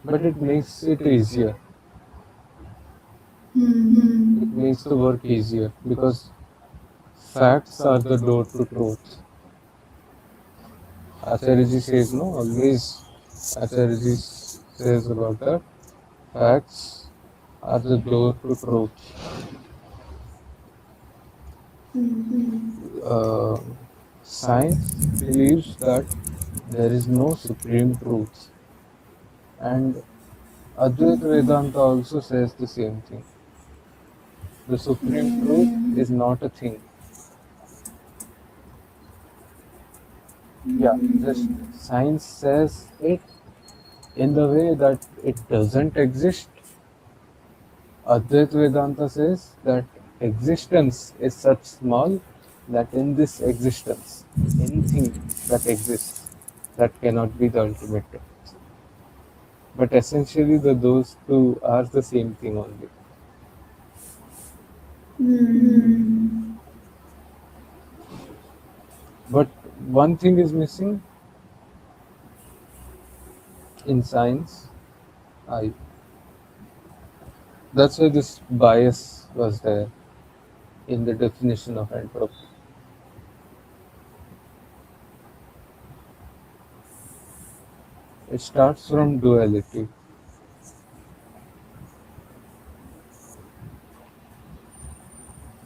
But it makes it easier. It makes the work easier because facts are the door to truth. Acharya says no, always Acharya says about that. Facts are the door to truth. Uh, Science believes that there is no supreme truth, and Advaita Vedanta also says the same thing. The supreme truth is not a thing. Yeah, just science says it in the way that it doesn't exist. Advaita Vedanta says that existence is such small that in this existence, anything that exists, that cannot be the ultimate truth. But essentially, those two are the same thing only. But one thing is missing in science. I That's why this bias was there in the definition of entropy. It starts from duality.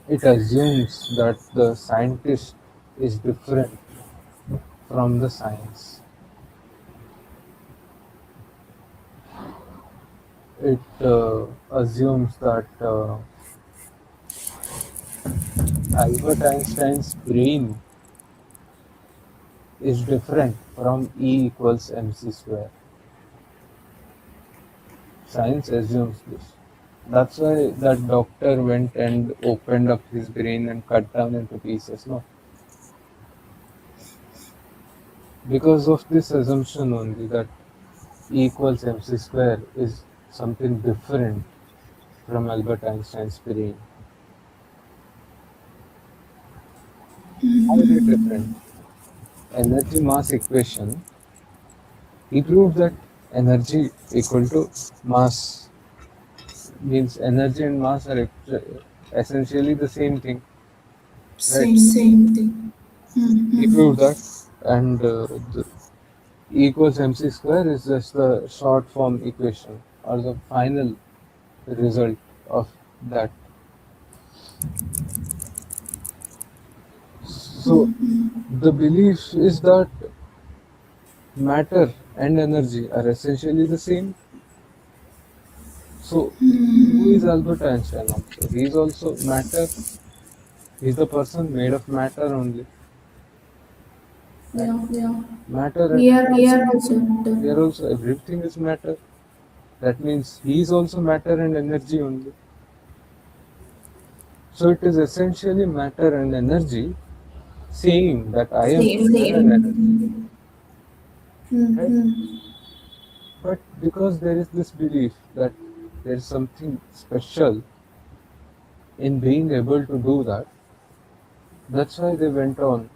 It assumes that the scientist is different from the science. It assumes that Albert Einstein's brain is different from E equals mc square. Science assumes this. That's why that doctor went and opened up his brain and cut down into pieces. No, because of this assumption only that E equals mc square is something different from Albert Einstein's brain. How is it different? Energy mass equation, he proved that energy equal to mass. means energy and mass are essentially the same thing, right?
Same thing.
He proved that, and the E equals mc square is just the short form equation or the final result of that. So the belief is that matter and energy are essentially the same. So who is Albert Einstein also? He is also matter. He's the person made of matter only, right?
Yeah.
Matter and
We are
energy.
also matter.
We are also, everything is matter. That means he is also matter and energy only. So it is essentially matter and energy saying that I am matter and energy, right? But because there is this belief that there is something special in being able to do that, that's why they went on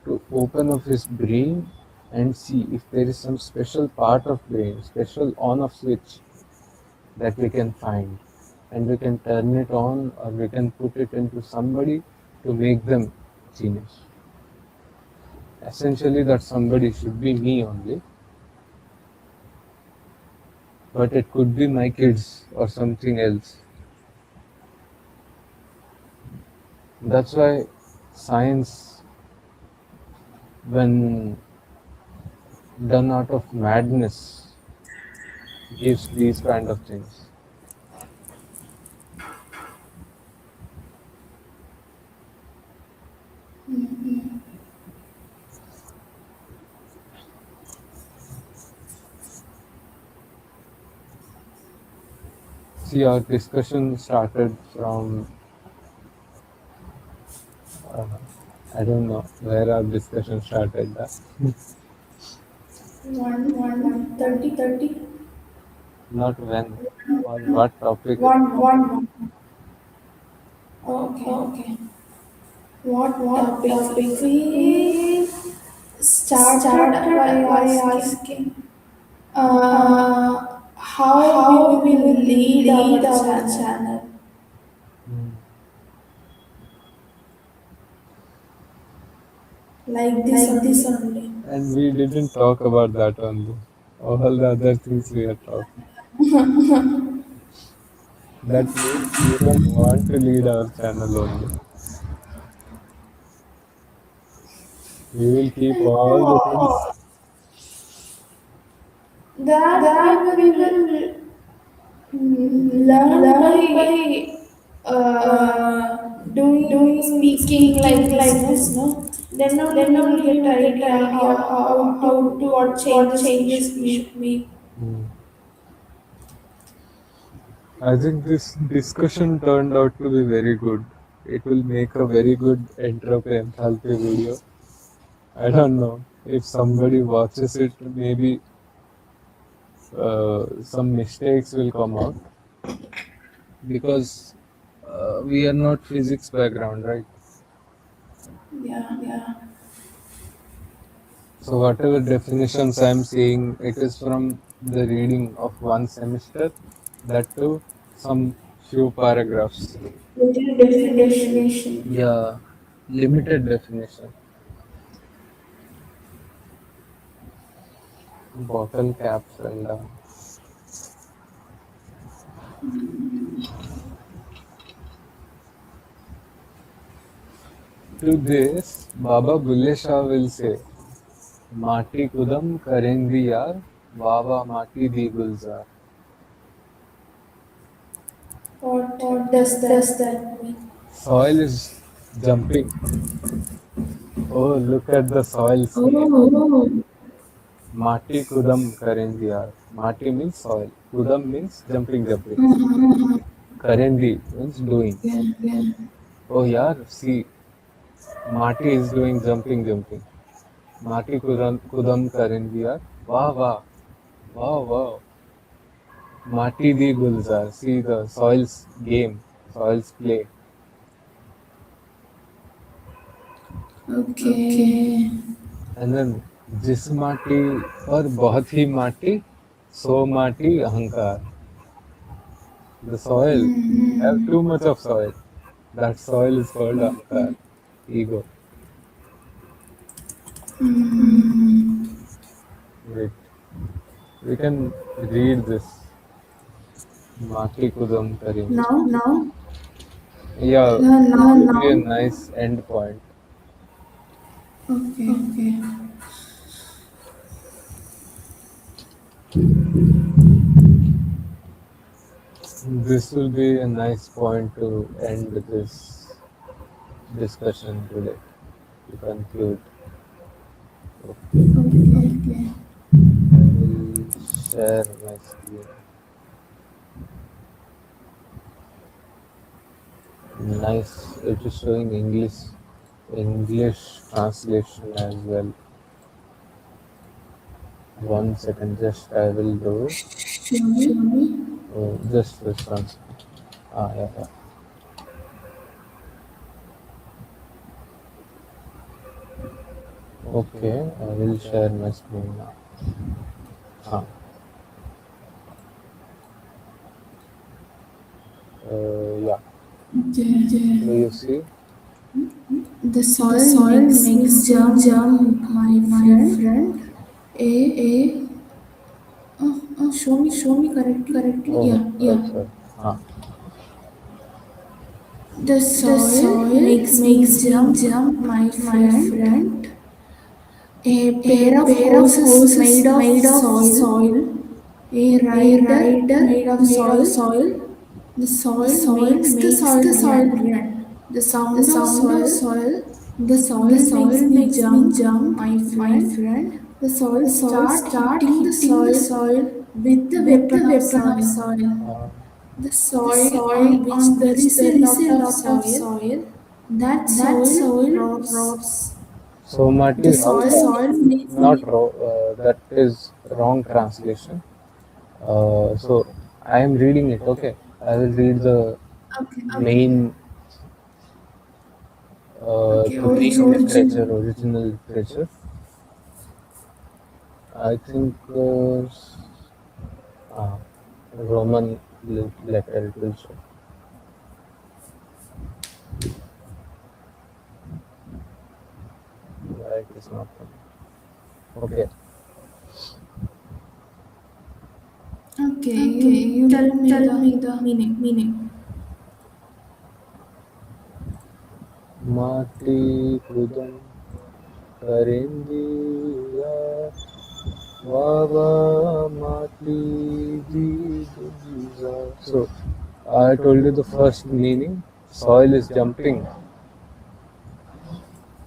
to open up his brain and see if there is some special part of brain, special on off switch that we can find, and we can turn it on or we can put it into somebody to make them genius. Essentially, that somebody should be me only, but it could be my kids or something else. That's why science, when done out of madness, gives these kind of things. See, our discussion started from, uh, I don't know where our discussion started.
One 30.
Not when, on what topic.
One. Okay. What topic? We started by asking how we
How we
will
will
lead
lead
our
our
channel.
channel. Mm.
Like this
Like this
only.
only. And we didn't talk about that only. All the other things we are talking. That means you don't want to lead our channel only. We will keep all the things.
That we
That we
will
will
learn
learn
by
by
uh,
uh,
doing
doing
speaking
speaking
like this,
like
no?
this, no?
Then only
Then
we will
only we
get
will get
idea
idea
how
how
to
to
what
what
changes we
changes
should
we
make.
should make. Hmm. I think this discussion turned out to be very good. It will make a very good entropy enthalpy video. I don't know if somebody watches it, maybe some mistakes will come out because we are not physics background, right?
Yeah.
Yeah. So whatever definitions I'm saying, it is from the reading of one semester, that too some few paragraphs.
Little
Little
definition.
definition. Yeah, limited definition. Bottle cap fell down. To this, Baba Bulle Shah will say, Mati kudam karendi yaar, Baba mati di gulzar.
What
What
does
does
that
that
mean?
mean? Soil is jumping. Oh, look at the soil's game.
Oh,
Oh. Mati kudam karendi yaar. Mati means soil. Kudam means jumping, jumping. Karendi means doing.
yeah.
Yeah. Oh, yaar, see, Mati is doing jumping, jumping. Mati kudam karendi yaar. Wow, wow, wow, wow. Mati di gulzar. See the soil's game, soil's play.
Okay.
Okay. And then जिस माटी पर बहुत ही माटी सो माटी अहंकार. The soil. I have too much of soil. That soil is called ahankar, ego. Wait, we can read this. Mati kudam karengi.
Now,
Yeah, it will be a
now.
nice end point.
Okay.
This will be a nice point to end this discussion today, to conclude. Okay,
Okay.
I will share my screen. Nice, it is showing English translation as well. 1 second, just I will do.
Show me.
Oh, just this one. Ah, yeah, yeah. Okay, I will share my screen now. Ah, yeah.
Okay.
Do you see?
The soil makes me jump, my friend. A show me correctly.
Oh,
Yeah.
sorry. Ah,
The
the
soil
soil
makes me
makes me
jump,
jump,
my
my
friend.
friend.
A
A
pair of
pair of
horses
horses
made of
made of
soil.
soil.
A
A
rider
rider
made of
made of
soil.
soil.
The
The
soil
soil
makes the
makes
soil
the soil
run.
run.
The
The
sound of
sound of
soil.
soil.
The
The
soil
soil
makes me
makes me
jump,
jump,
my
my
friend.
friend.
The soil
The soil
start
start
hitting the
hitting the
soil
soil
with the
with the
weapon of
weapon of
soil.
soil.
The
The
soil
soil
on which
on
there
which
is
there
a
is
lot
a
of
lot of
soil,
soil,
that
that
soil
soil
rots.
rots. So, Marty,
The
the
soil
soil
makes
not
me.
that is wrong translation. So I am reading it. Okay, I will read the
Okay.
main
Okay,
the main literature,
original.
original literature. I think uh, Roman letter it will show. Why it is not coming? Okay.
Okay,
Okay,
you
you
tell me
tell
the
me the
meaning.
meaning. माटी खुदम करेंगे यार वावा माटी दी गुजा. So I told you the first meaning. Soil is jumping.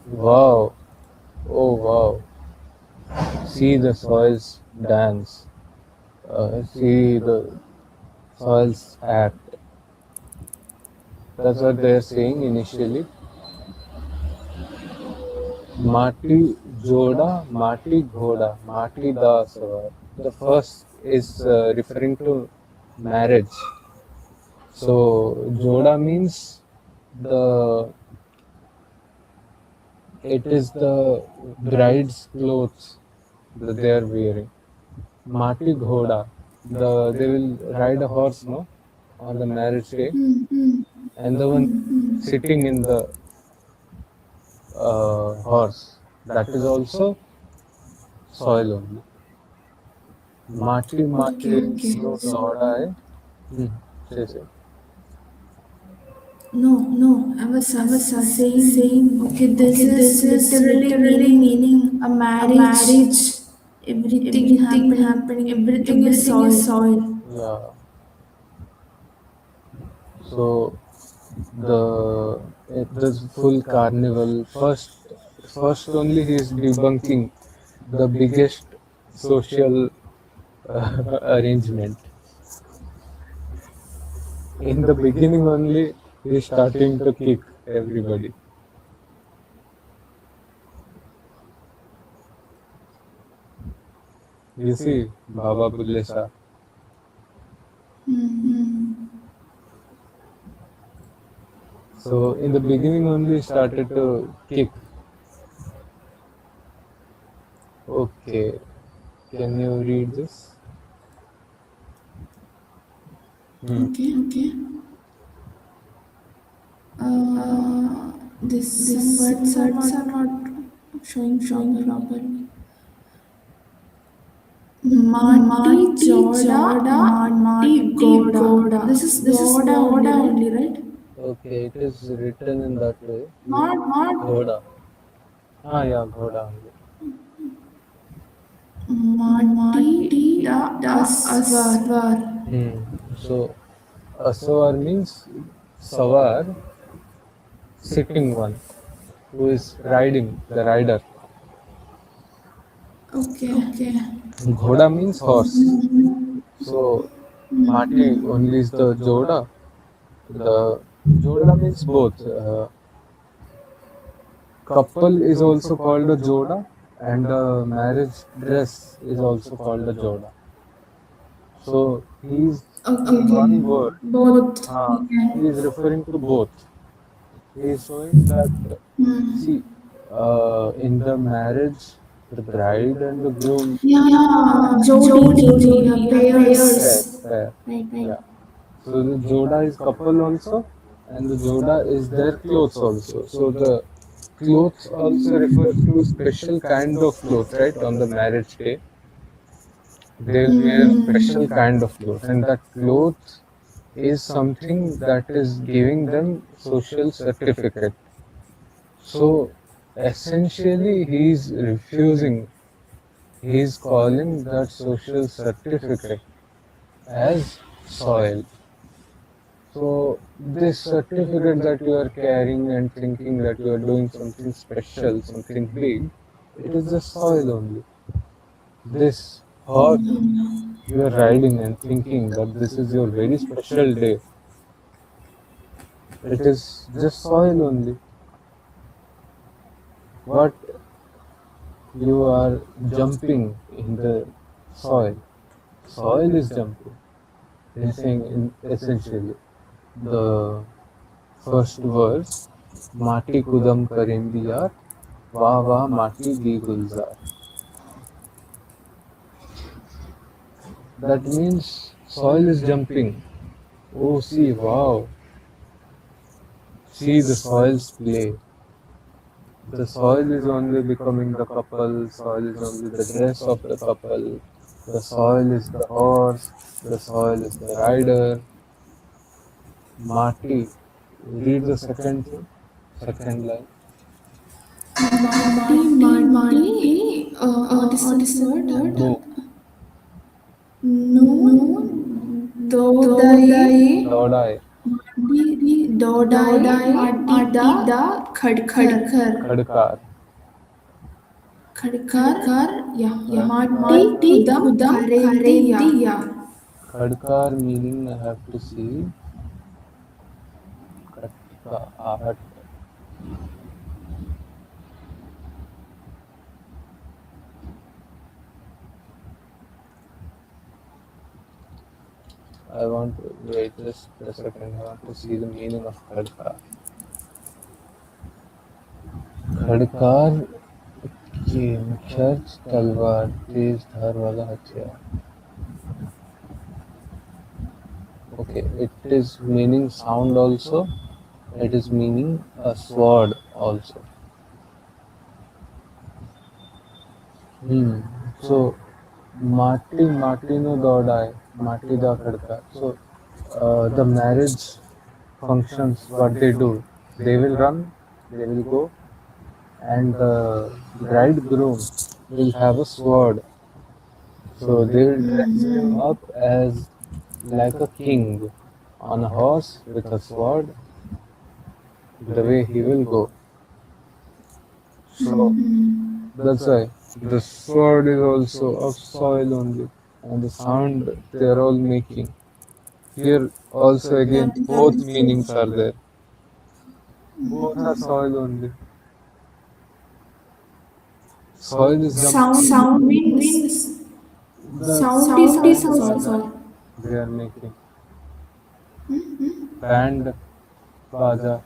Wow. Oh wow. See the soils dance. See the soils act. That's what they're saying initially. Mati Joda, Mati Ghoda, Mati Da Savar. The first is referring to marriage. So Joda means the it is the bride's clothes that they are wearing. Mati Ghoda, they will ride a horse, no, on the marriage day, and the one sitting in the horse, that is also soil only. Mati mati
Okay.
jo dauda hai. Say.
No,
No,
I was
I was
saying,
saying,
okay, this
okay,
is
this is
literally
literally
meaning
meaning
a
a
marriage.
marriage.
Everything is
Everything is
soil.
soil. Yeah. So the full carnival first only he is debunking the biggest social arrangement. In the beginning only he is starting to kick everybody. You see, Baba Bulle Shah. So in the beginning only started to kick. Okay, can you read this? Hmm.
Okay. This some words are not showing properly. Mati Joda, Mati Goda. This is Goda only, right?
Okay, it is written in that way.
Not
Ghoda. Ah, yeah, Ghoda only.
Mati da Aswar.
Hmm. So, Asawar means Sawar, sitting one, who is riding, the rider.
Okay.
Ghoda means horse. So, Mati only is the Joda. The Joda means both. Couple is also called a Joda, and the marriage dress is also called a Joda. So, he's in one
Okay.
word.
Both.
He is referring to both. He is showing that, see, in the marriage, the bride and the groom
Yeah, Jodi,
pair,
pairs.
pair.
Right.
Yeah. So the Joda is couple also, and the Joda is their clothes also. So the clothes also refer to special kind of clothes, right? On the marriage day, they'll wear special kind of clothes, and that cloth is something that is giving them social certificate. So essentially, he's refusing. He's calling that social certificate as soil. So this certificate that you are carrying and thinking that you are doing something special, something big, it is just soil only. This horse you are riding and thinking that this is your very special day, it is just soil only. But you are jumping in the soil. Soil is jumping. He's saying essentially the first verse, Mati kudam karendi yaar, वाह वाह माटी दी गुलजार. That means soil is jumping. Oh, see, wow. See the soil's play. The soil is only becoming the couple, soil is only the dress of the couple, the soil is the horse, the soil is the rider. Mati. Read the second thing, second line.
Mati. What is the word?
No.
Noon. Dodai.
Dodai.
Dodai. Mati da Khadkar.
Khadkar.
Khadkar. Yeah.
Yeah.
Mati Kudam Karendi. Yeah.
Khadkar meaning I have to see. Khatka. I want to wait just a second. I want to see the meaning of Khadkar. खड़कार ये खर्च तलवार तेज धार वाला हथियार. Okay, it is meaning sound also. It is meaning a sword also. Hmm. So Mati no dodai, Mati da khadka. So the marriage functions, what they do, they will run, they will go, and the bridegroom will have a sword. So they will dress him up as like a king on a horse with a sword, the way he will go. So that's why the sword is also of soil only, and the sound they are all making. Here also again both meanings are there. Both are soil only. Soil is jumping.
Sound means
The
sound is
sound
also soil.
they are making. Band, baja,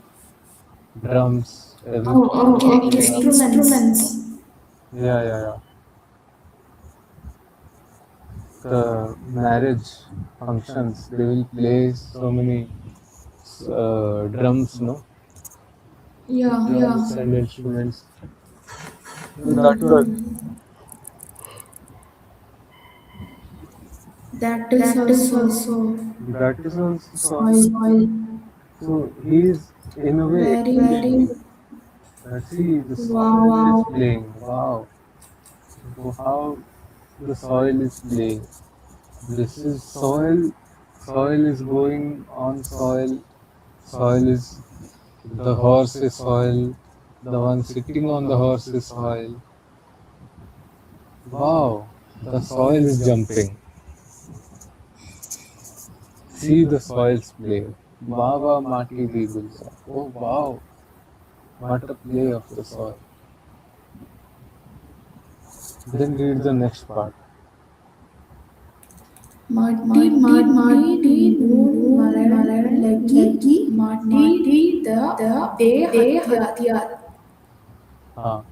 drums, everything is
Okay.
going up.
Instruments.
Yeah, yeah, yeah. the marriage functions, they will play so many drums, no?
Yeah.
Drums and instruments. That's why.
That is also
That is also soil.
soil.
So he is in a way
Very
explaining that see the soil is
wow.
playing. Wow, how the soil is playing. This is soil. Soil is going on soil. Soil is the horse is soil. The one sitting on the horse is soil. Wow, the soil is jumping. See the soils play. Baba Mati Di Gulzar. Oh wow, what a play of the soil. Then read the next part.
Matti noon maran Matti the day hatyar.
Ah,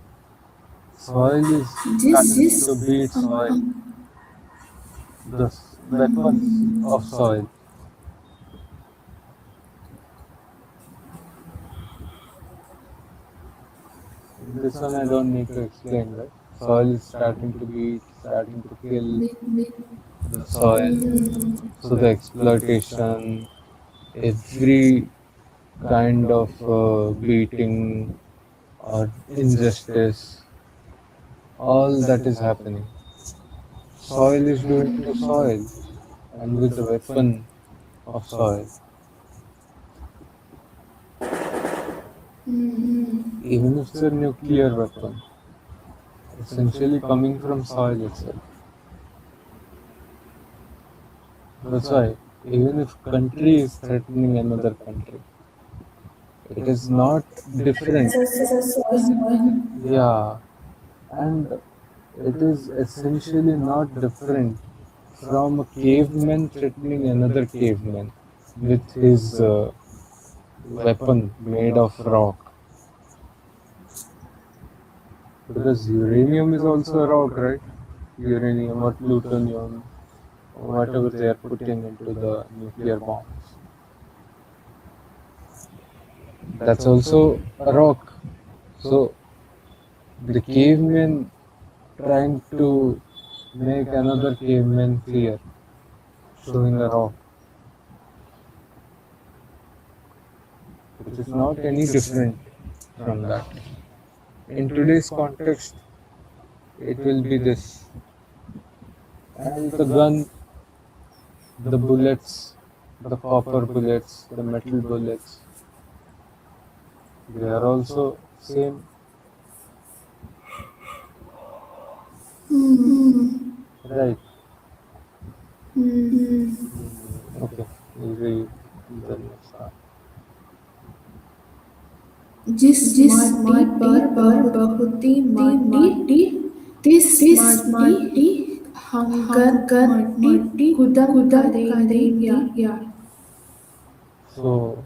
soil is starting
This
to beat soil. The weapons of soil. This one I don't need to explain, right? Soil is starting to beat, starting to kill the soil. So the exploitation, every kind of beating or injustice, all that is happening. Soil is doing to soil, and with the weapon of soil, even if it's a nuclear weapon, essentially coming from soil itself. That's why, even if country is threatening another country, it is not different. Yeah, and it is essentially not different from a caveman threatening another caveman with his weapon made of rock. Because uranium is also a rock, right? Uranium or plutonium, whatever they are putting into the nuclear bombs. That's also a rock. So the caveman trying to make another caveman fear, showing a rock. It is not any different from that. In today's context, it will be this. And the gun, the bullets, the copper bullets, the metal bullets, they are also same, right? Okay, we read the next part.
जिस माटी पर बहुती माटी तिस माटी हंकर माटी कुदम करेंगे या.
So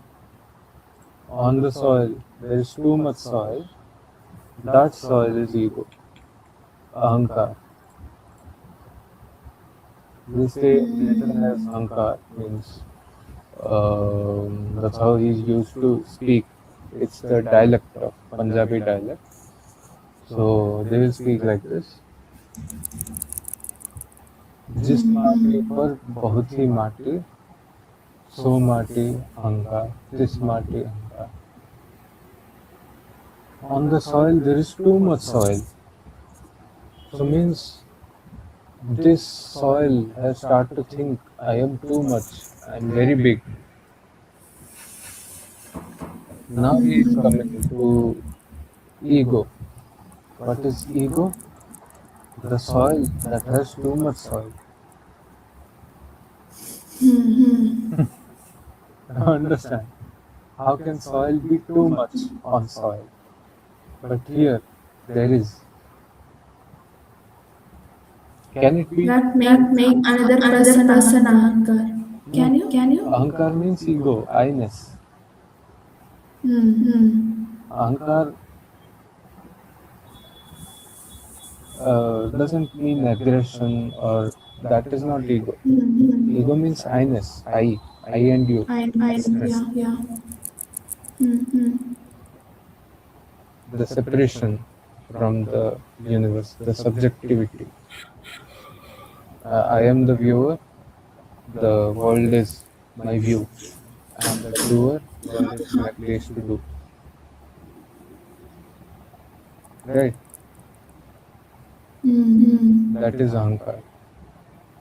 on the soil, there is too much soil. That soil is ego, ahankar. We say Nathan has ahankar means that's how he's used to speak. It's the dialect of Punjabi dialect. So they will speak like this. जिस माटी पर बहुत ही माटी सो माटी अहंकार तिस माटी अहंकार. On the soil there is too much soil. So means this soil has started to think I am too much. I am very big. Now he is coming to ego. What is ego? The soil that has too much soil. Now understand. How can soil be too much on soil? But here there is. Can it be?
That make another person ahankar.
No.
Can you?
Ahankar means ego, I-ness. Ahankar doesn't mean aggression, or that is not ego. Ego means I-ness, I and you,
Yeah.
separate. The separation from the universe, the subjectivity. I am the viewer, the world is my view. I am the doer, world is my place to do. Right? That is ahankar.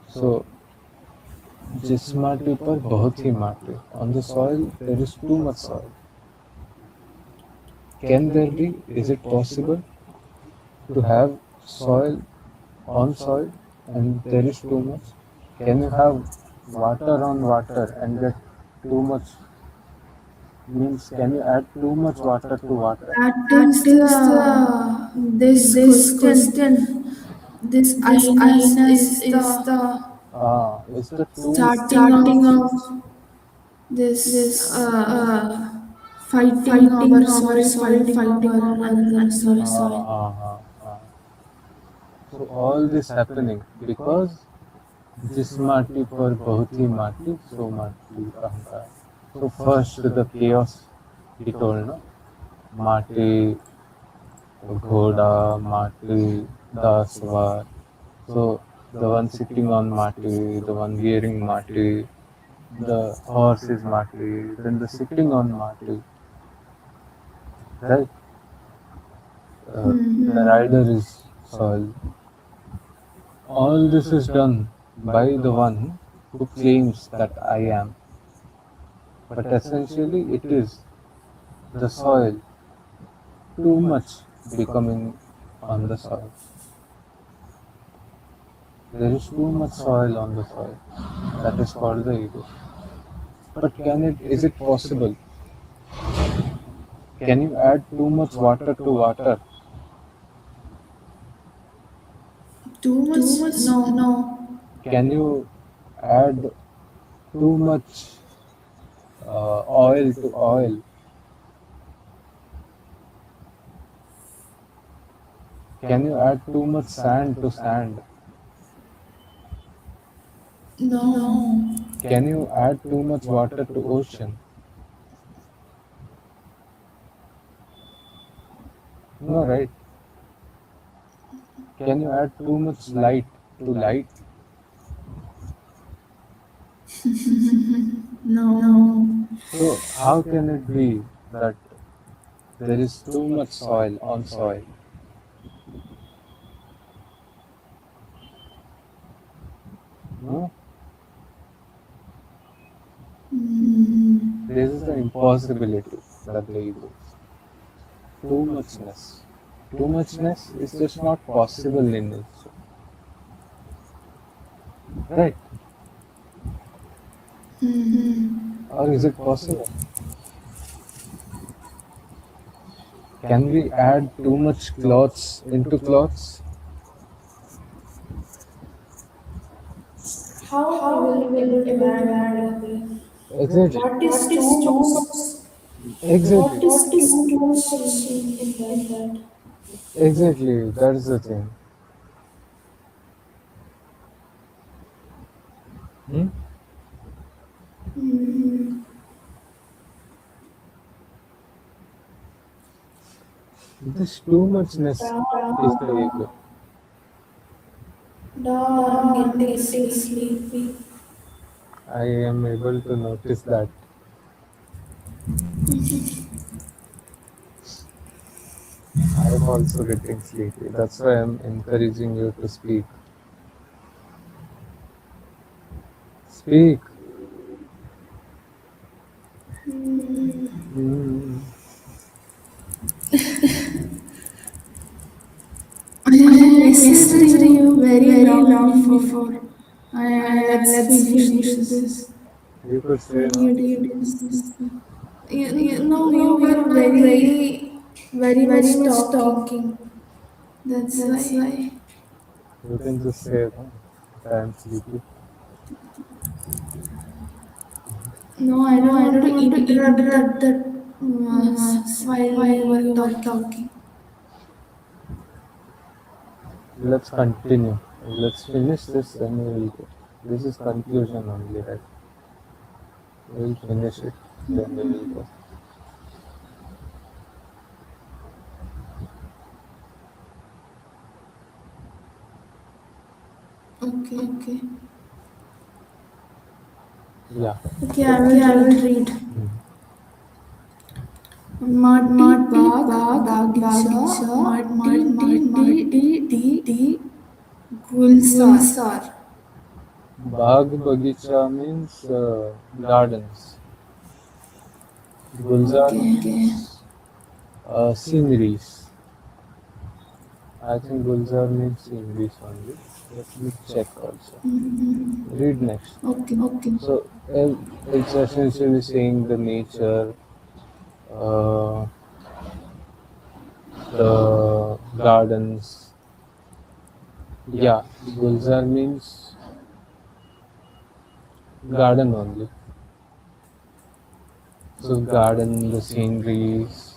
So, जिस माटी पर बहुत ही माटी. On the soil, there is too much soil. Can there be? Is it possible to have soil on soil and there is too much? Can you have water on water and get too much? Means can you add too much water to water?
That is this question. This I-ness is the
Is the too
starting of this fighting over another soil.
so all this happening because जिस माटी पर बहुत ही माटी so माटी अहंकार. So first the chaos he told no माटी घोड़ा माटी दासवार. So the one sitting on mati, the one wearing mati, the horse is mati, then the sitting on mati, right? The rider is soil. All this is done by the one who claims that I am, but essentially it is the soil too much becoming on the soil. There is too much soil on the soil. That is called the ego. But is it possible? Can you add too much water to water?
Too much? No.
Can you add too much oil to oil? Can you add too much sand to sand?
No.
Can you add too much water to ocean? No, right? Can you add too much light to light?
No.
So how can it be that there is too much soil on soil? No? This is the impossibility that the ego is. Too muchness. Too muchness is just not possible in nature. Right? Or is it possible? Can we add too much clothes into clothes?
How we will able to add?
Exactly.
What is too much?
Exactly.
What is too much in that?
Exactly. That is the thing. Hmm? This too muchness is the ego.
I'm getting sleepy.
I am able to notice that. I am also getting sleepy. That's why I'm encouraging you to speak. Speak. Mm.
I had messaged you very long before. Let's we finish this.
You could say
And
no.
you didn't. You were very much talking. That's why.
You can just say no. That I'm sleepy.
No, I don't want to interrupt that while you were talking.
let's continue. Let's finish this, then we will go. This is conclusion only, right? We will finish it, then we will go.
Okay.
Yeah.
Okay, I will read.
Hmm.
Mati
Mati
Bag
Bag
Bagicha,
Bagicha
Mati
Di
Gulsar.
Gulsar. Bagh Bagicha means gardens. Gulzar
Okay.
means sceneries. I think Gulzar means sceneries only. Let me check also. Read next.
Okay.
So it's essentially saying the nature, uh, the gardens. Yeah, Gulzar means garden only. So garden, the sceneries,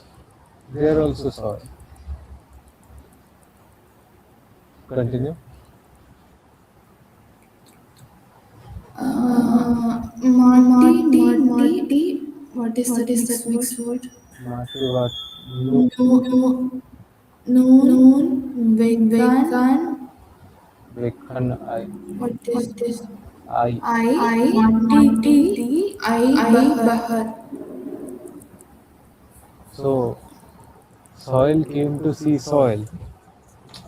they're also soil. Continue.
Mati.
Mati.
What is
What
that
is that
next
next
word?
word? Mati what? No.
No, Noon,
Noon.
Vegan.
Vegan. Vegan.
What
What
is
is I?
I?
I.
Mati
Mati.
T I
I.
Bahar.
Bahar. So soil came to see soil,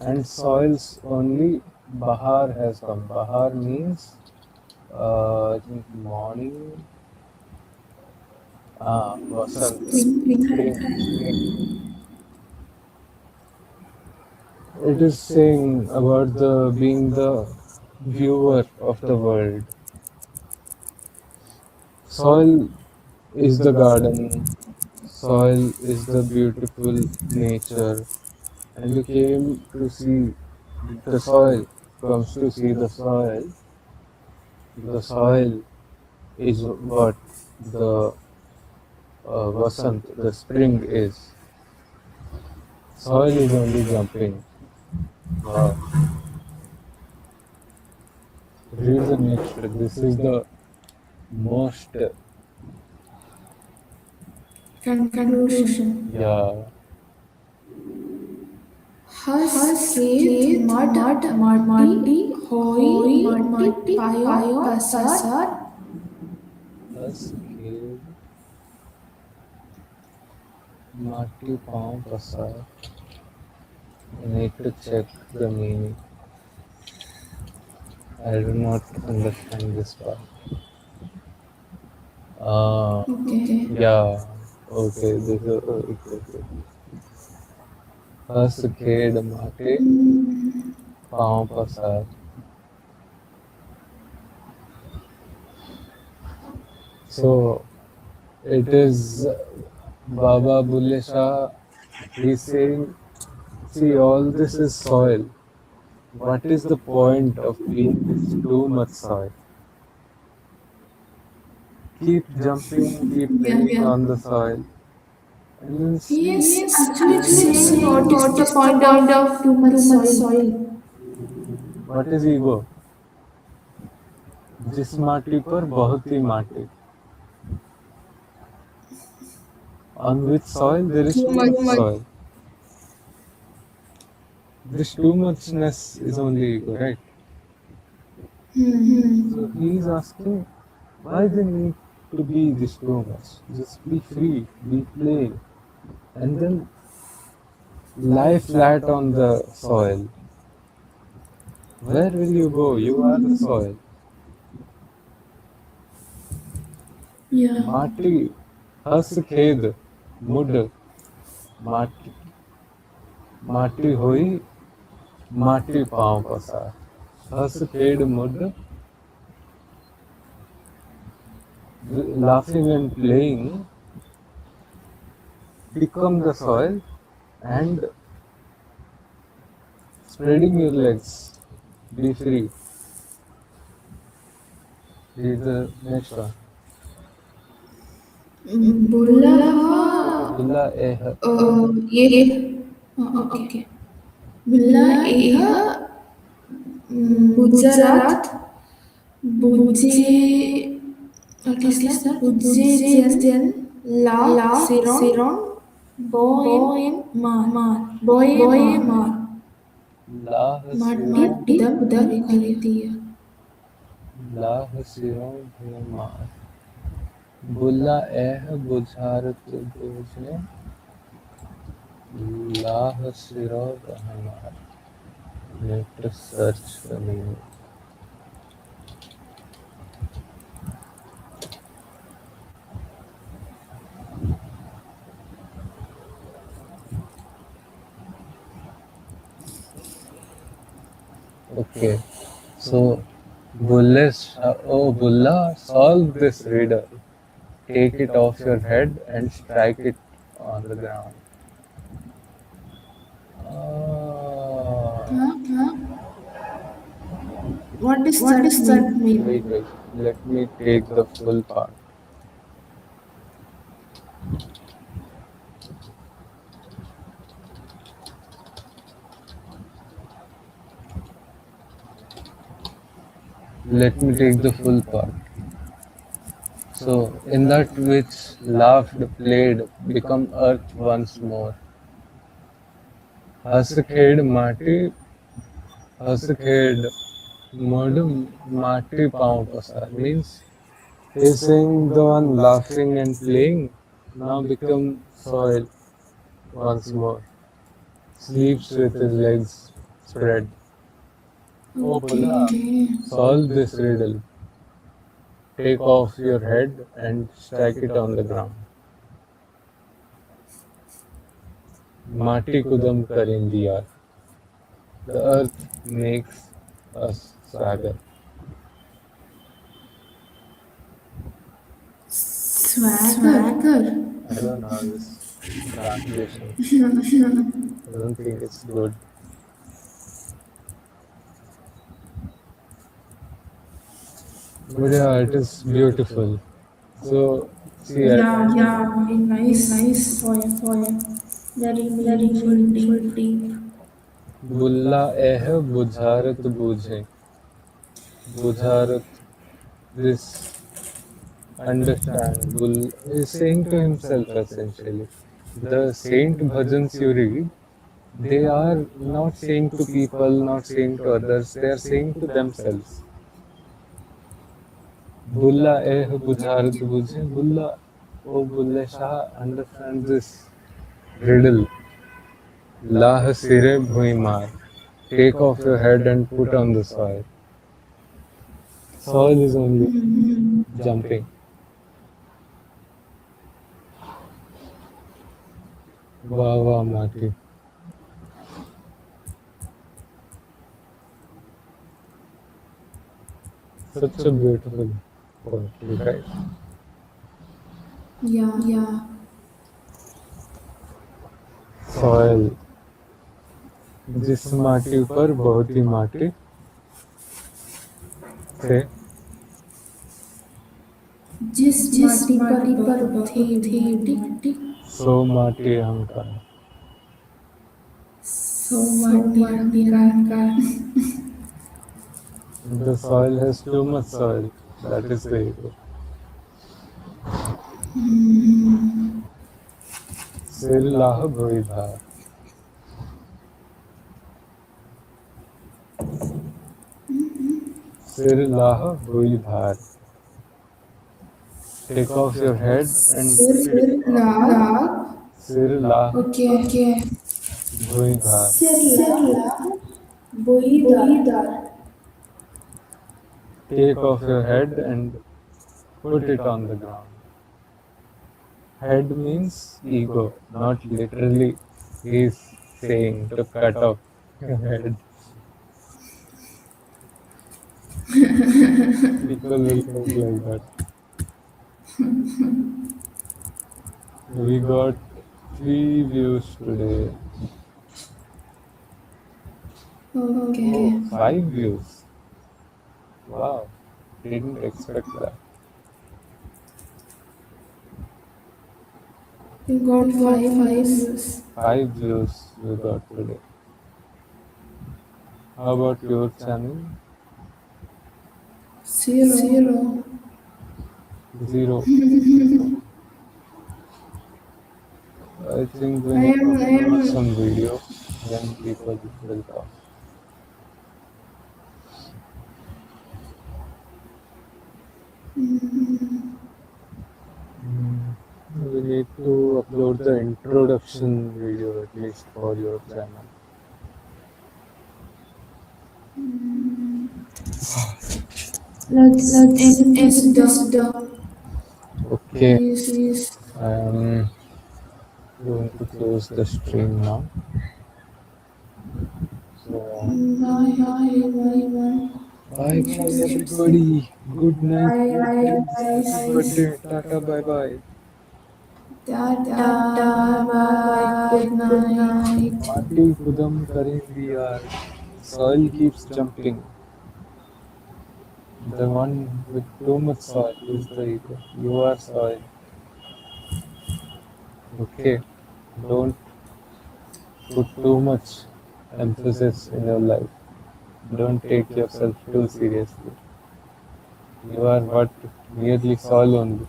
and soils only Bahar has come. Bahar means I think morning. Vasant. Spring. It is saying about the being the viewer of the world. Soil is the garden, soil is the beautiful nature, and you came to see the soil, comes to see the soil. The soil is what the Vasant, the spring is. Soil is only jumping. Wow. Read the next. This is the most
Conclusion.
conclusion. Yeah.
Has
Has
Kate
Kate
Mud
Mud
Mati
Mati
Hoi
Hoi
Mati
Mati
Payo
Payo
Pasar.
Pasar. Has Kate Mati Pao Pasar. I need to check the meaning. I do not understand this part.
Okay.
Yeah. Okay. This is okay. Has Kate Mati Pao Pasar. So it is Baba Bulle Shah. He's saying, see, all this is soil. What is the point of being this too much soil? Keep jumping, keep playing
Yeah.
on the soil, and then
He
see.
is
He is
actually
actually
saying
saying,
what is
what
the
is the
point
point
of
of
too much
too much
soil?
soil? What is ego? जिस माटी पर बहुत ही माटी. On which soil there is
Too
too
much.
much soil. This too muchness is only ego, right? So he is asking why they need to be this too much. Just be free, be play, and then lie flat on the soil. Where will you go? You are the soil.
Yeah.
माटी हस खेद मुड माटी माटी होई माटी पाँव पसार हस खेद मुड laughing and playing become the soil and spreading your legs be free. Read the next one.
Bullaha.
Bulla eh
ये
eh
okay.
okay.
Bulla
Bulla
Eha
eh
Gujarat, Bujji, what is that? Bujjijan, La, Siron, Boy in Mar.
लाह
Matti
सिरों
Pudam Karidiya.
लाह सिरों भीमार बुला एह बुझारत बुझे लाह सिरों भीमार need to search the meaning. Okay, so oh Bulla, solve this riddle. Take it off your head and strike it on the ground. Ah,
Huh? What does that mean?
wait. Let me take the full part. Let me take the full part. So, in that which laughed, played, become earth once more. हंस माटी हंस mud माटी पाँव पसार means he's saying the one laughing and playing now become soil once more, sleeps with his legs spread. Oh Bulla,
Okay.
solve this riddle. Take off your head and strike it on the ground. माटी को दम करेंगी यार. The earth makes us swagger.
Swagger.
I don't know this translation. I don't think it's good. But yeah, it is beautiful. So, see,
Yeah, very nice poem. Very meaningful, deep.
बुल्ला एह बुझारत बूझे. Buddha, this understand, Bull is saying to himself essentially. The saint bhajans you read, they are not saying to people, not saying to others, they are saying to themselves. Bulla eh bujharat bujhe, Bulla, oh Bulle Shah, understand this riddle. Lah sire bhui maar. Take off your head and put on the soil. Soil is only jumping. वाह वाह माटी. Such a beautiful poetry, right?
Yeah.
Soil. जिस माटी पर बहुत ही माटी थे
जिस माटी पर बहुत ही माटी
सो माटी अहंकार.
सो माटी अहंकार.
The soil has too much soil. That is the ego. सिर लाह भोई भार. सिर लाह भोई भार. Take off your head and
Sirla.
सिर लाह
Okay.
भोई भार.
Sirla. Buidar.
Take off your head and put it on the ground. Head means ego, not literally he's saying to cut off your head. People will think like that. We got 3 views today.
Okay.
Oh, 5 views. Wow, didn't expect that.
You got five views.
5 views we got today. How about your channel?
Zero.
Zero. I think we
I
need to upload
am.
some videos, then people will come. Mm, we need to upload the introduction video at least for your channel.
Let's end this
Okay,
please.
I'm going to close the stream now. So,
Bye everyone.
bye bye everybody. Good night,
Bye
guys. Happy
guys.
birthday. Tata, bye bye.
Tata. Bye bye. Good
Good
night.
night. Maati khudam karengi yaar. Soil keeps jumping. The one with too much soil is the ego. You are soil. Okay. Don't put too much emphasis in your life. Don't take yourself too seriously. You are what? Merely soil only.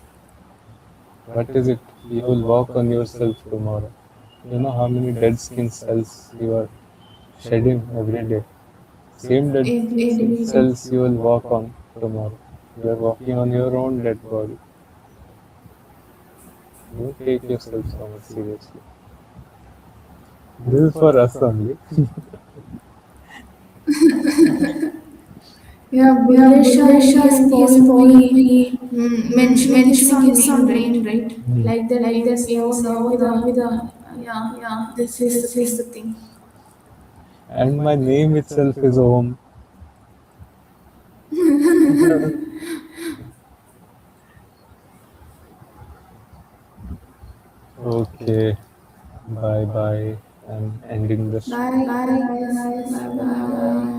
What is it? You will walk on yourself tomorrow. You know how many dead skin cells you are shedding every day. Same dead
Every day.
cells you will walk on tomorrow. You are walking on your own dead body. Don't take yourself so much seriously. This is for us only.
Yeah,
Yeah,
Bullesha,
Bullesha, he has followed me
mentioning
mentioning
his
his
son
son
name,
name,
right?
right?
Like that
Like that
means,
means
now
now
the,
the
yeah,
yeah,
this is the
this is
thing.
the thing. And my name itself is Om. Okay, bye bye. I'm ending the stream.
Bye
Bye
guys.
guys.
Bye
Bye bye.
bye.